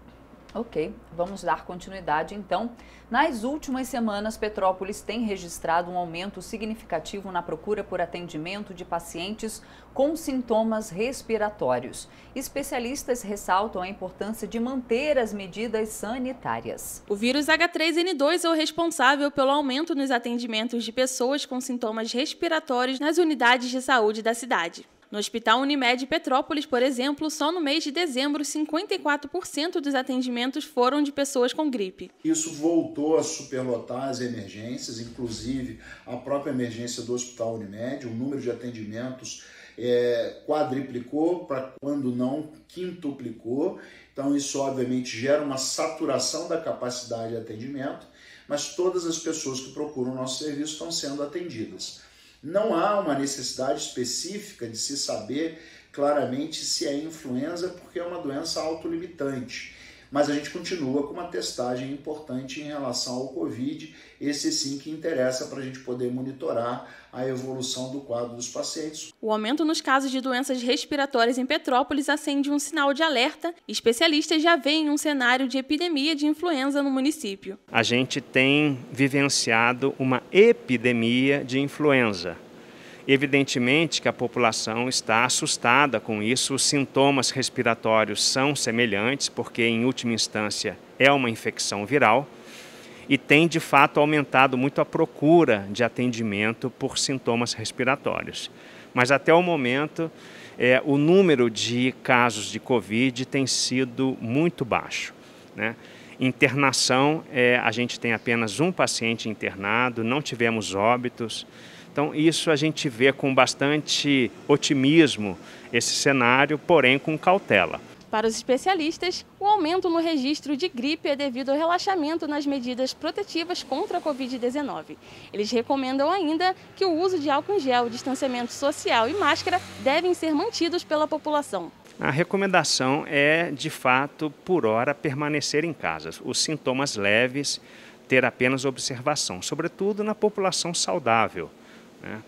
Ok, vamos dar continuidade então. Nas últimas semanas, Petrópolis tem registrado um aumento significativo na procura por atendimento de pacientes com sintomas respiratórios. Especialistas ressaltam a importância de manter as medidas sanitárias. O vírus H3N2 é o responsável pelo aumento nos atendimentos de pessoas com sintomas respiratórios nas unidades de saúde da cidade. No Hospital Unimed Petrópolis, por exemplo, só no mês de dezembro, 54% dos atendimentos foram de pessoas com gripe. Isso voltou a superlotar as emergências, inclusive a própria emergência do Hospital Unimed. O número de atendimentos quadriplicou, para quando não quintuplicou. Então isso obviamente gera uma saturação da capacidade de atendimento, mas todas as pessoas que procuram o nosso serviço estão sendo atendidas. Não há uma necessidade específica de se saber claramente se é influenza, porque é uma doença autolimitante. Mas a gente continua com uma testagem importante em relação ao Covid, esse sim que interessa para a gente poder monitorar a evolução do quadro dos pacientes. O aumento nos casos de doenças respiratórias em Petrópolis acende um sinal de alerta. Especialistas já veem um cenário de epidemia de influenza no município. A gente tem vivenciado uma epidemia de influenza. Evidentemente que a população está assustada com isso, os sintomas respiratórios são semelhantes, porque em última instância é uma infecção viral, e tem de fato aumentado muito a procura de atendimento por sintomas respiratórios. Mas até o momento, o número de casos de Covid tem sido muito baixo, né? Internação, a gente tem apenas um paciente internado, não tivemos óbitos. Então, isso a gente vê com bastante otimismo esse cenário, porém com cautela. Para os especialistas, o aumento no registro de gripe é devido ao relaxamento nas medidas protetivas contra a Covid-19. Eles recomendam ainda que o uso de álcool em gel, distanciamento social e máscara devem ser mantidos pela população. A recomendação é, de fato, por hora, permanecer em casa. Os sintomas leves, ter apenas observação, sobretudo na população saudável, né?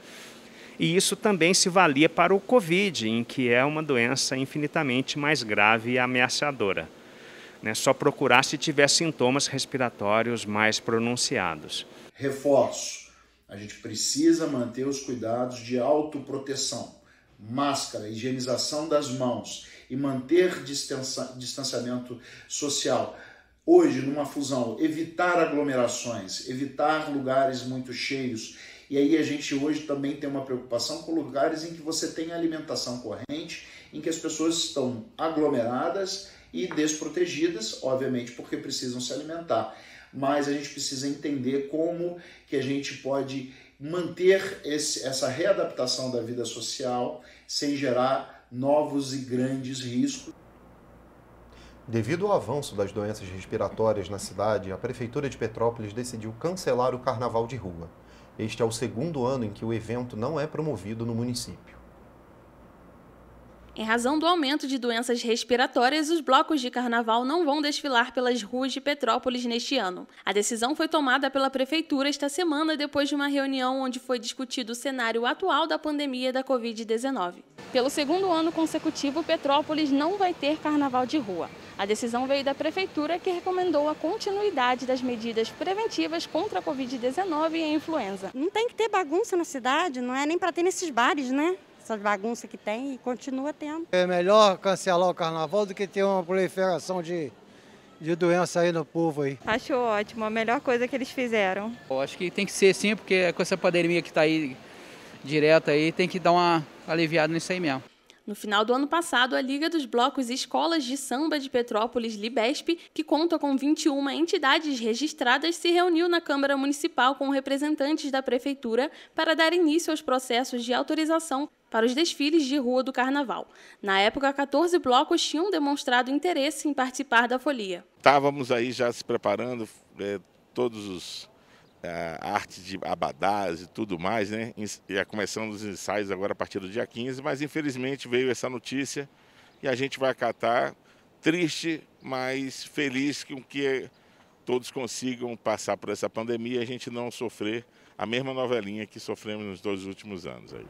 E isso também se valia para o Covid, em que é uma doença infinitamente mais grave e ameaçadora, né? Só procurar se tiver sintomas respiratórios mais pronunciados. Reforço, a gente precisa manter os cuidados de autoproteção, máscara, higienização das mãos e manter distanciamento social. Hoje, numa fusão, evitar aglomerações, evitar lugares muito cheios. E aí a gente hoje também tem uma preocupação com lugares em que você tem alimentação corrente, em que as pessoas estão aglomeradas e desprotegidas, obviamente porque precisam se alimentar. Mas a gente precisa entender como que a gente pode manter essa readaptação da vida social sem gerar novos e grandes riscos. Devido ao avanço das doenças respiratórias na cidade, a Prefeitura de Petrópolis decidiu cancelar o Carnaval de Rua. Este é o segundo ano em que o evento não é promovido no município. Em razão do aumento de doenças respiratórias, os blocos de carnaval não vão desfilar pelas ruas de Petrópolis neste ano. A decisão foi tomada pela Prefeitura esta semana depois de uma reunião onde foi discutido o cenário atual da pandemia da Covid-19. Pelo segundo ano consecutivo, Petrópolis não vai ter carnaval de rua. A decisão veio da Prefeitura, que recomendou a continuidade das medidas preventivas contra a Covid-19 e a influenza. Não tem que ter bagunça na cidade, não é nem para ter nesses bares, né? Essas bagunças que tem e continua tendo. É melhor cancelar o carnaval do que ter uma proliferação de doença aí no povo aí. Acho ótimo, a melhor coisa que eles fizeram. Eu acho que tem que ser sim, porque com essa pandemia que está aí direta aí, tem que dar uma aliviada nisso aí mesmo. No final do ano passado, a Liga dos Blocos e Escolas de Samba de Petrópolis, Libesp, que conta com 21 entidades registradas, se reuniu na Câmara Municipal com representantes da Prefeitura para dar início aos processos de autorização para os desfiles de rua do Carnaval. Na época, 14 blocos tinham demonstrado interesse em participar da folia. Estávamos aí já se preparando, todos os arte de abadás e tudo mais, né? E começando os ensaios agora a partir do dia 15, mas infelizmente veio essa notícia e a gente vai acatar, triste, mas feliz com que todos consigam passar por essa pandemia e a gente não sofrer a mesma novelinha que sofremos nos 2 últimos anos aí.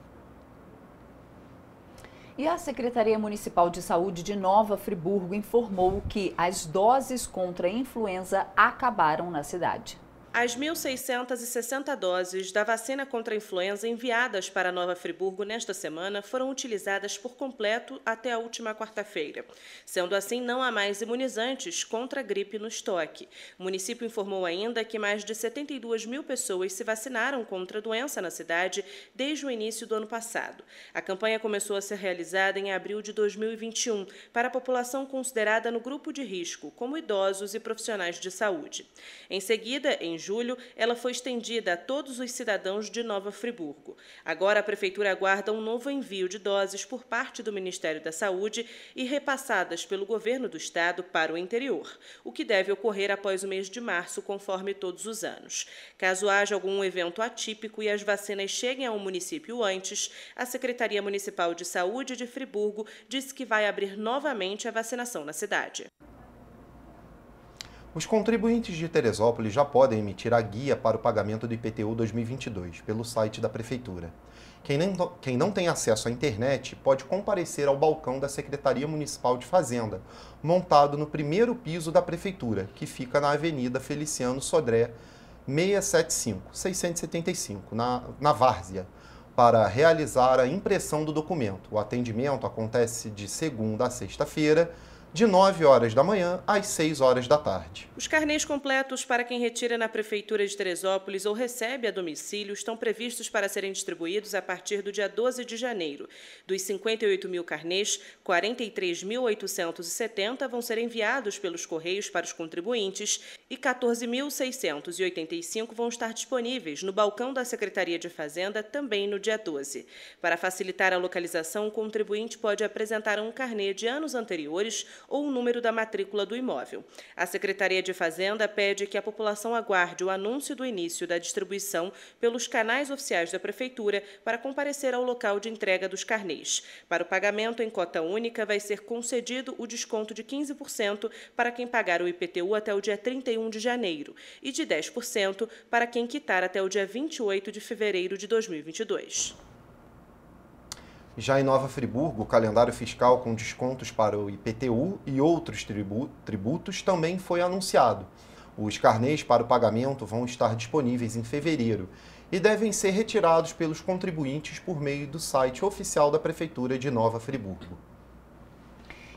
E a Secretaria Municipal de Saúde de Nova Friburgo informou que as doses contra a influenza acabaram na cidade. As 1.660 doses da vacina contra a influenza enviadas para Nova Friburgo nesta semana foram utilizadas por completo até a última quarta-feira. Sendo assim, não há mais imunizantes contra a gripe no estoque. O município informou ainda que mais de 72 mil pessoas se vacinaram contra a doença na cidade desde o início do ano passado. A campanha começou a ser realizada em abril de 2021 para a população considerada no grupo de risco, como idosos e profissionais de saúde. Em seguida, em julho, ela foi estendida a todos os cidadãos de Nova Friburgo. Agora, a Prefeitura aguarda um novo envio de doses por parte do Ministério da Saúde e repassadas pelo Governo do Estado para o interior, o que deve ocorrer após o mês de março, conforme todos os anos. Caso haja algum evento atípico e as vacinas cheguem ao município antes, a Secretaria Municipal de Saúde de Friburgo disse que vai abrir novamente a vacinação na cidade. Os contribuintes de Teresópolis já podem emitir a guia para o pagamento do IPTU 2022 pelo site da Prefeitura. Quem não tem acesso à internet pode comparecer ao balcão da Secretaria Municipal de Fazenda, montado no primeiro piso da Prefeitura, que fica na Avenida Feliciano Sodré, 675, na Várzea, para realizar a impressão do documento. O atendimento acontece de segunda a sexta-feira, de 9 horas da manhã às 6 horas da tarde. Os carnês completos para quem retira na Prefeitura de Teresópolis ou recebe a domicílio estão previstos para serem distribuídos a partir do dia 12 de janeiro. Dos 58 mil carnês, 43.870 vão ser enviados pelos Correios para os contribuintes e 14.685 vão estar disponíveis no balcão da Secretaria de Fazenda também no dia 12. Para facilitar a localização, o contribuinte pode apresentar um carnê de anos anteriores ou o número da matrícula do imóvel. A Secretaria de Fazenda pede que a população aguarde o anúncio do início da distribuição pelos canais oficiais da Prefeitura para comparecer ao local de entrega dos carnês. Para o pagamento em cota única, vai ser concedido o desconto de 15% para quem pagar o IPTU até o dia 31 de janeiro e de 10% para quem quitar até o dia 28 de fevereiro de 2022. Já em Nova Friburgo, o calendário fiscal com descontos para o IPTU e outros tributos também foi anunciado. Os carnês para o pagamento vão estar disponíveis em fevereiro e devem ser retirados pelos contribuintes por meio do site oficial da Prefeitura de Nova Friburgo.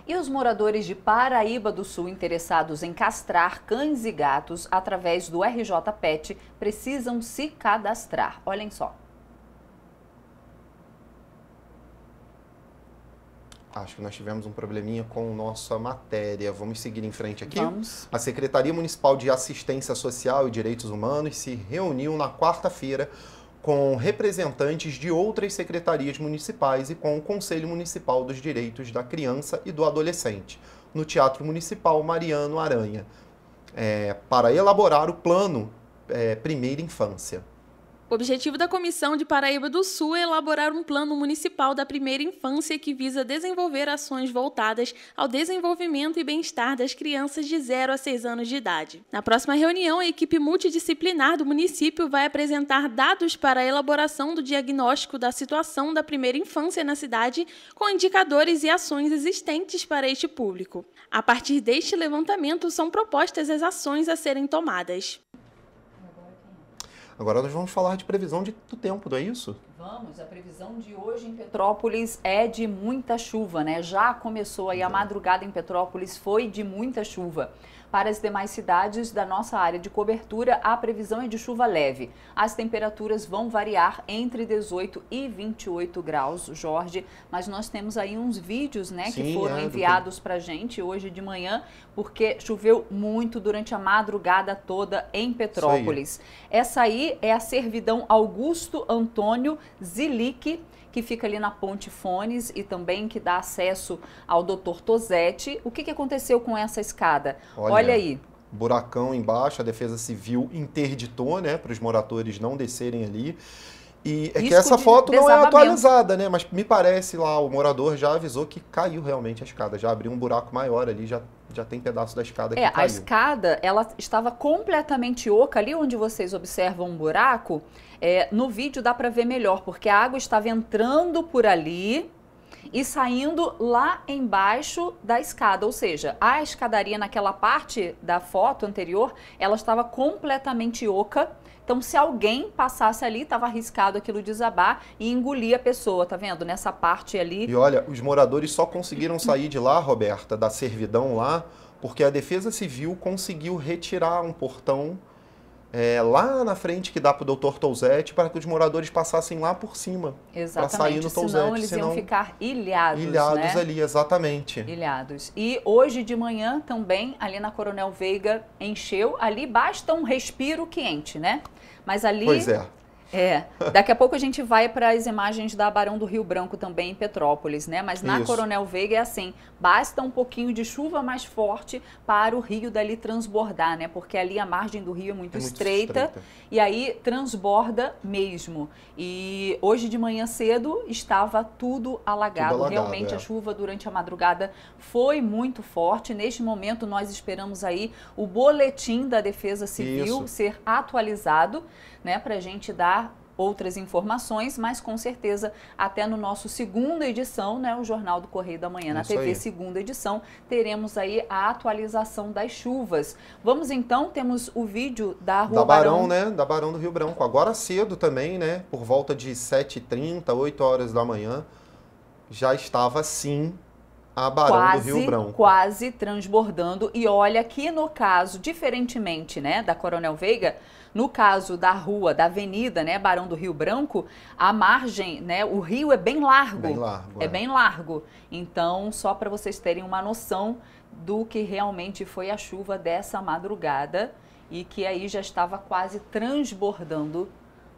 E os moradores de Paraíba do Sul interessados em castrar cães e gatos através do RJ Pet precisam se cadastrar. Olhem só. Acho que nós tivemos um probleminha com nossa matéria. Vamos seguir em frente aqui? Vamos. A Secretaria Municipal de Assistência Social e Direitos Humanos se reuniu na quarta-feira com representantes de outras secretarias municipais e com o Conselho Municipal dos Direitos da Criança e do Adolescente, no Teatro Municipal Mariano Aranha, para elaborar o plano Primeira Infância. O objetivo da Comissão de Paraíba do Sul é elaborar um plano municipal da primeira infância que visa desenvolver ações voltadas ao desenvolvimento e bem-estar das crianças de 0 a 6 anos de idade. Na próxima reunião, a equipe multidisciplinar do município vai apresentar dados para a elaboração do diagnóstico da situação da primeira infância na cidade, com indicadores e ações existentes para este público. A partir deste levantamento, são propostas as ações a serem tomadas. Agora nós vamos falar de previsão do tempo, não é isso? Vamos, a previsão de hoje em Petrópolis é de muita chuva, né? Já começou aí a madrugada em Petrópolis, foi de muita chuva. Para as demais cidades da nossa área de cobertura, a previsão é de chuva leve. As temperaturas vão variar entre 18 e 28 graus, Jorge, mas nós temos aí uns vídeos, né, que foram enviados pra gente hoje de manhã, porque choveu muito durante a madrugada toda em Petrópolis. Essa aí é a servidão Augusto Antônio Zilic, que fica ali na Ponte Fones e também que dá acesso ao Dr. Tosetti. O que aconteceu com essa escada? Olha aí. Buracão embaixo, a Defesa Civil interditou, né, para os moradores não descerem ali. E é que essa foto não é atualizada, né? Mas me parece lá, o morador já avisou que caiu realmente a escada. Já abriu um buraco maior ali, já tem pedaço da escada que caiu. A escada, ela estava completamente oca. Ali onde vocês observam um buraco, no vídeo dá para ver melhor, porque a água estava entrando por ali e saindo lá embaixo da escada. Ou seja, a escadaria naquela parte da foto anterior, ela estava completamente oca. Então, se alguém passasse ali, estava arriscado aquilo desabar e engolir a pessoa, tá vendo? Nessa parte ali. E olha, os moradores só conseguiram sair de lá, Roberta, da servidão lá, porque a Defesa Civil conseguiu retirar um portão lá na frente que dá para o Dr. Tosetti para que os moradores passassem lá por cima. Exatamente, para sair no Tosetti, senão eles iam ficar ilhados, ilhados, né? Ali, exatamente. Ilhados. E hoje de manhã também, ali na Coronel Veiga, encheu. Ali basta um respiro quente, né? Mas ali... Pois é. Daqui a pouco a gente vai para as imagens da Barão do Rio Branco também em Petrópolis, né? Mas na Coronel Veiga é assim, basta um pouquinho de chuva mais forte para o rio dali transbordar, né? Porque ali a margem do rio é muito estreita e aí transborda mesmo. E hoje de manhã cedo estava tudo alagado. Realmente a chuva durante a madrugada foi muito forte. Neste momento nós esperamos aí o boletim da Defesa Civil ser atualizado, né, para a gente dar outras informações, mas com certeza até no nosso segunda edição, né, o Jornal do Correio da Manhã, na TV segunda edição, teremos aí a atualização das chuvas. Vamos então, temos o vídeo da Rua Barão, né, da Barão do Rio Branco, agora cedo também, né, por volta de 7h30, 8 horas da manhã, já estava sim a Barão do Rio Branco. Quase transbordando. E olha que no caso, diferentemente, né, da Coronel Veiga, no caso da rua, da avenida, né, Barão do Rio Branco, a margem, né, o rio é bem largo. Bem largo. Então, só para vocês terem uma noção do que realmente foi a chuva dessa madrugada e que aí já estava quase transbordando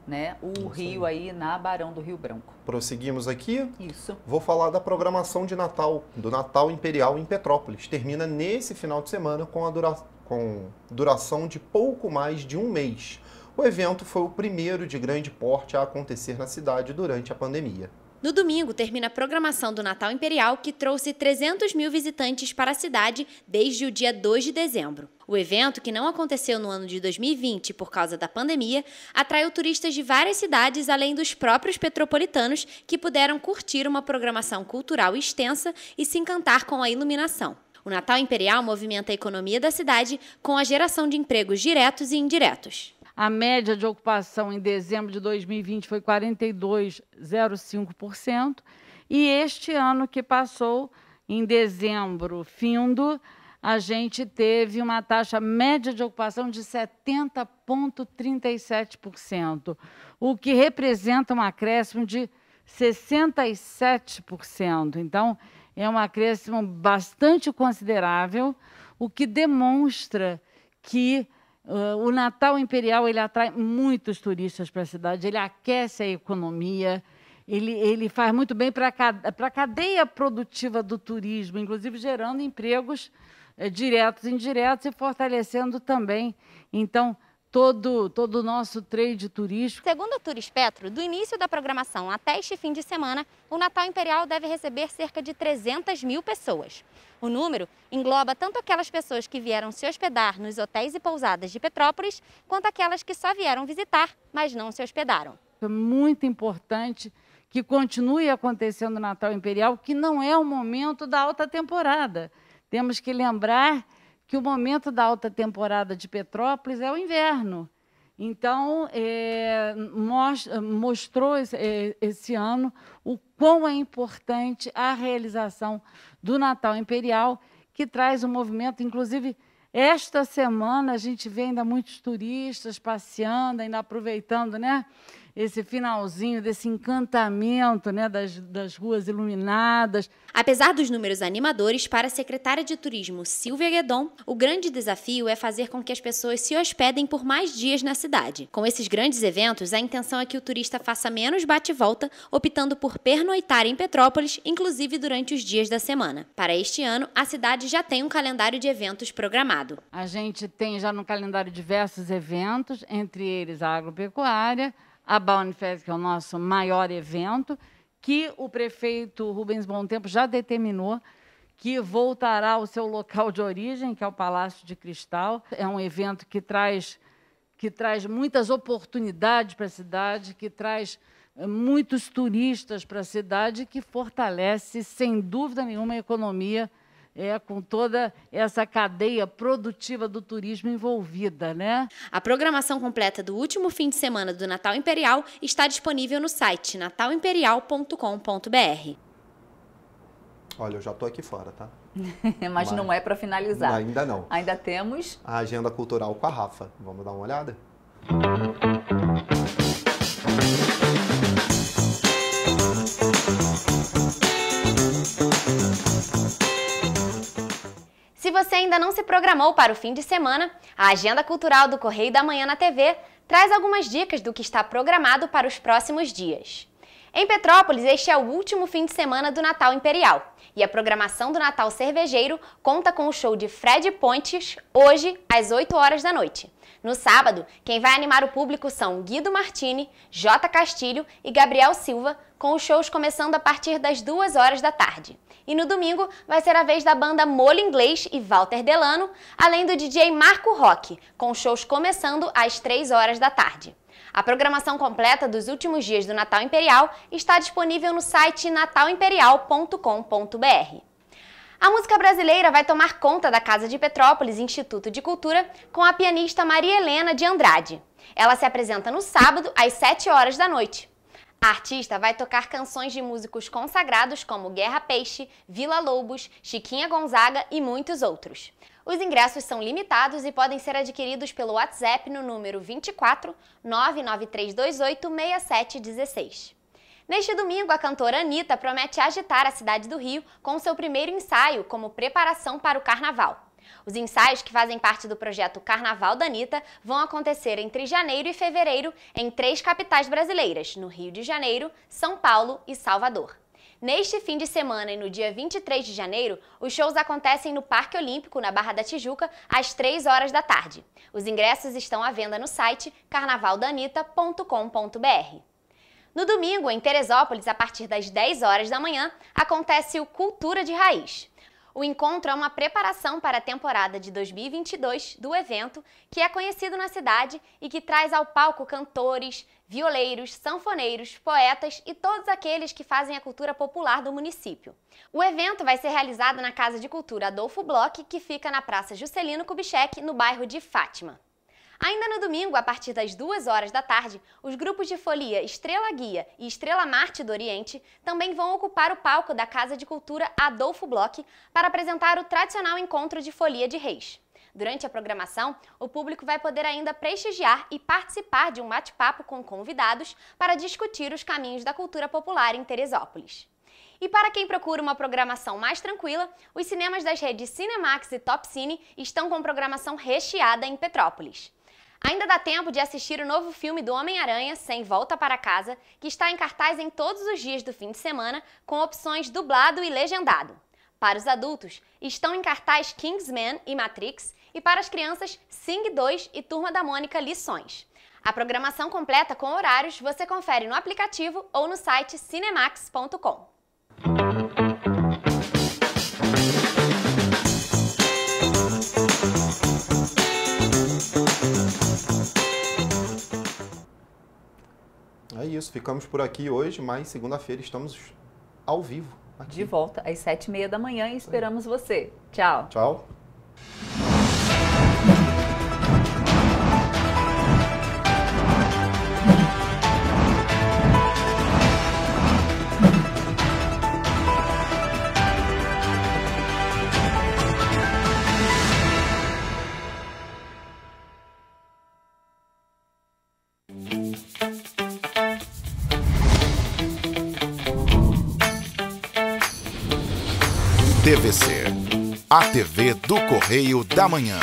né, o rio aí na Barão do Rio Branco. Prosseguimos aqui? Isso. Vou falar da programação de Natal, do Natal Imperial em Petrópolis. Termina nesse final de semana com duração de pouco mais de um mês. O evento foi o primeiro de grande porte a acontecer na cidade durante a pandemia. No domingo, termina a programação do Natal Imperial, que trouxe 300 mil visitantes para a cidade desde o dia 2 de dezembro. O evento, que não aconteceu no ano de 2020 por causa da pandemia, atraiu turistas de várias cidades, além dos próprios petropolitanos, que puderam curtir uma programação cultural extensa e se encantar com a iluminação. O Natal Imperial movimenta a economia da cidade com a geração de empregos diretos e indiretos. A média de ocupação em dezembro de 2020 foi 42,05%. E este ano que passou, em dezembro findo, a gente teve uma taxa média de ocupação de 70,37%, o que representa um acréscimo de 67%. Então, é um acréscimo bastante considerável, o que demonstra que o Natal Imperial ele atrai muitos turistas para a cidade, ele aquece a economia, ele faz muito bem para a cadeia produtiva do turismo, inclusive gerando empregos diretos e indiretos e fortalecendo também, então, todo o nosso trade turístico. Segundo a Turispetro, do início da programação até este fim de semana, o Natal Imperial deve receber cerca de 300 mil pessoas. O número engloba tanto aquelas pessoas que vieram se hospedar nos hotéis e pousadas de Petrópolis, quanto aquelas que só vieram visitar, mas não se hospedaram. É muito importante que continue acontecendo o Natal Imperial, que não é o momento da alta temporada. Temos que lembrar que o momento da alta temporada de Petrópolis é o inverno. Então, mostrou esse ano o quão é importante a realização do Natal Imperial, que traz um movimento, inclusive, esta semana a gente vê ainda muitos turistas passeando, ainda aproveitando, né, esse finalzinho desse encantamento, né, das ruas iluminadas. Apesar dos números animadores, para a secretária de Turismo, Silvia Guedon, o grande desafio é fazer com que as pessoas se hospedem por mais dias na cidade. Com esses grandes eventos, a intenção é que o turista faça menos bate-volta, optando por pernoitar em Petrópolis, inclusive durante os dias da semana. Para este ano, a cidade já tem um calendário de eventos programado. A gente tem já no calendário diversos eventos, entre eles a agropecuária, a Baunifest, que é o nosso maior evento, que o prefeito Rubens Bom Tempo já determinou que voltará ao seu local de origem, que é o Palácio de Cristal. É um evento que traz muitas oportunidades para a cidade, que traz muitos turistas para a cidade, que fortalece, sem dúvida nenhuma, a economia com toda essa cadeia produtiva do turismo envolvida, né? A programação completa do último fim de semana do Natal Imperial está disponível no site natalimperial.com.br. Olha, eu já estou aqui fora, tá? Mas não é para finalizar. Ainda não. Ainda temos a agenda cultural com a Rafa. Vamos dar uma olhada? Se você ainda não se programou para o fim de semana, a Agenda Cultural do Correio da Manhã na TV traz algumas dicas do que está programado para os próximos dias. Em Petrópolis, este é o último fim de semana do Natal Imperial e a programação do Natal Cervejeiro conta com o show de Fred Pontes, hoje, às 8 horas da noite. No sábado, quem vai animar o público são Guido Martini, J. Castilho e Gabriel Silva, com os shows começando a partir das 2 horas da tarde. E no domingo vai ser a vez da banda Molho Inglês e Walter Delano, além do DJ Marco Rock, com shows começando às 3 horas da tarde. A programação completa dos últimos dias do Natal Imperial está disponível no site natalimperial.com.br. A música brasileira vai tomar conta da Casa de Petrópolis Instituto de Cultura com a pianista Maria Helena de Andrade. Ela se apresenta no sábado, às 7 horas da noite. A artista vai tocar canções de músicos consagrados como Guerra Peixe, Vila Lobos, Chiquinha Gonzaga e muitos outros. Os ingressos são limitados e podem ser adquiridos pelo WhatsApp no número 24 99328 6716. Neste domingo, a cantora Anitta promete agitar a cidade do Rio com seu primeiro ensaio como preparação para o Carnaval. Os ensaios, que fazem parte do projeto Carnaval da Anitta, vão acontecer entre janeiro e fevereiro em 3 capitais brasileiras, no Rio de Janeiro, São Paulo e Salvador. Neste fim de semana e no dia 23 de janeiro, os shows acontecem no Parque Olímpico, na Barra da Tijuca, às 3 horas da tarde. Os ingressos estão à venda no site carnavaldanita.com.br. No domingo, em Teresópolis, a partir das 10 horas da manhã, acontece o Cultura de Raiz. O encontro é uma preparação para a temporada de 2022 do evento, que é conhecido na cidade e que traz ao palco cantores, violeiros, sanfoneiros, poetas e todos aqueles que fazem a cultura popular do município. O evento vai ser realizado na Casa de Cultura Adolfo Bloch, que fica na Praça Juscelino Kubitschek, no bairro de Fátima. Ainda no domingo, a partir das 2 horas da tarde, os grupos de folia Estrela Guia e Estrela Marte do Oriente também vão ocupar o palco da Casa de Cultura Adolfo Bloch para apresentar o tradicional encontro de folia de reis. Durante a programação, o público vai poder ainda prestigiar e participar de um bate-papo com convidados para discutir os caminhos da cultura popular em Teresópolis. E para quem procura uma programação mais tranquila, os cinemas das redes Cinemax e Top Cine estão com programação recheada em Petrópolis. Ainda dá tempo de assistir o novo filme do Homem-Aranha, Sem Volta para Casa, que está em cartaz em todos os dias do fim de semana, com opções dublado e legendado. Para os adultos, estão em cartaz Kingsman e Matrix, e para as crianças, Sing 2 e Turma da Mônica Lições. A programação completa com horários você confere no aplicativo ou no site cinemax.com. É isso, ficamos por aqui hoje, mas segunda-feira estamos ao vivo. Aqui. De volta às 7h30 da manhã e esperamos você. Tchau. Tchau. TVC, a TV do Correio da Manhã.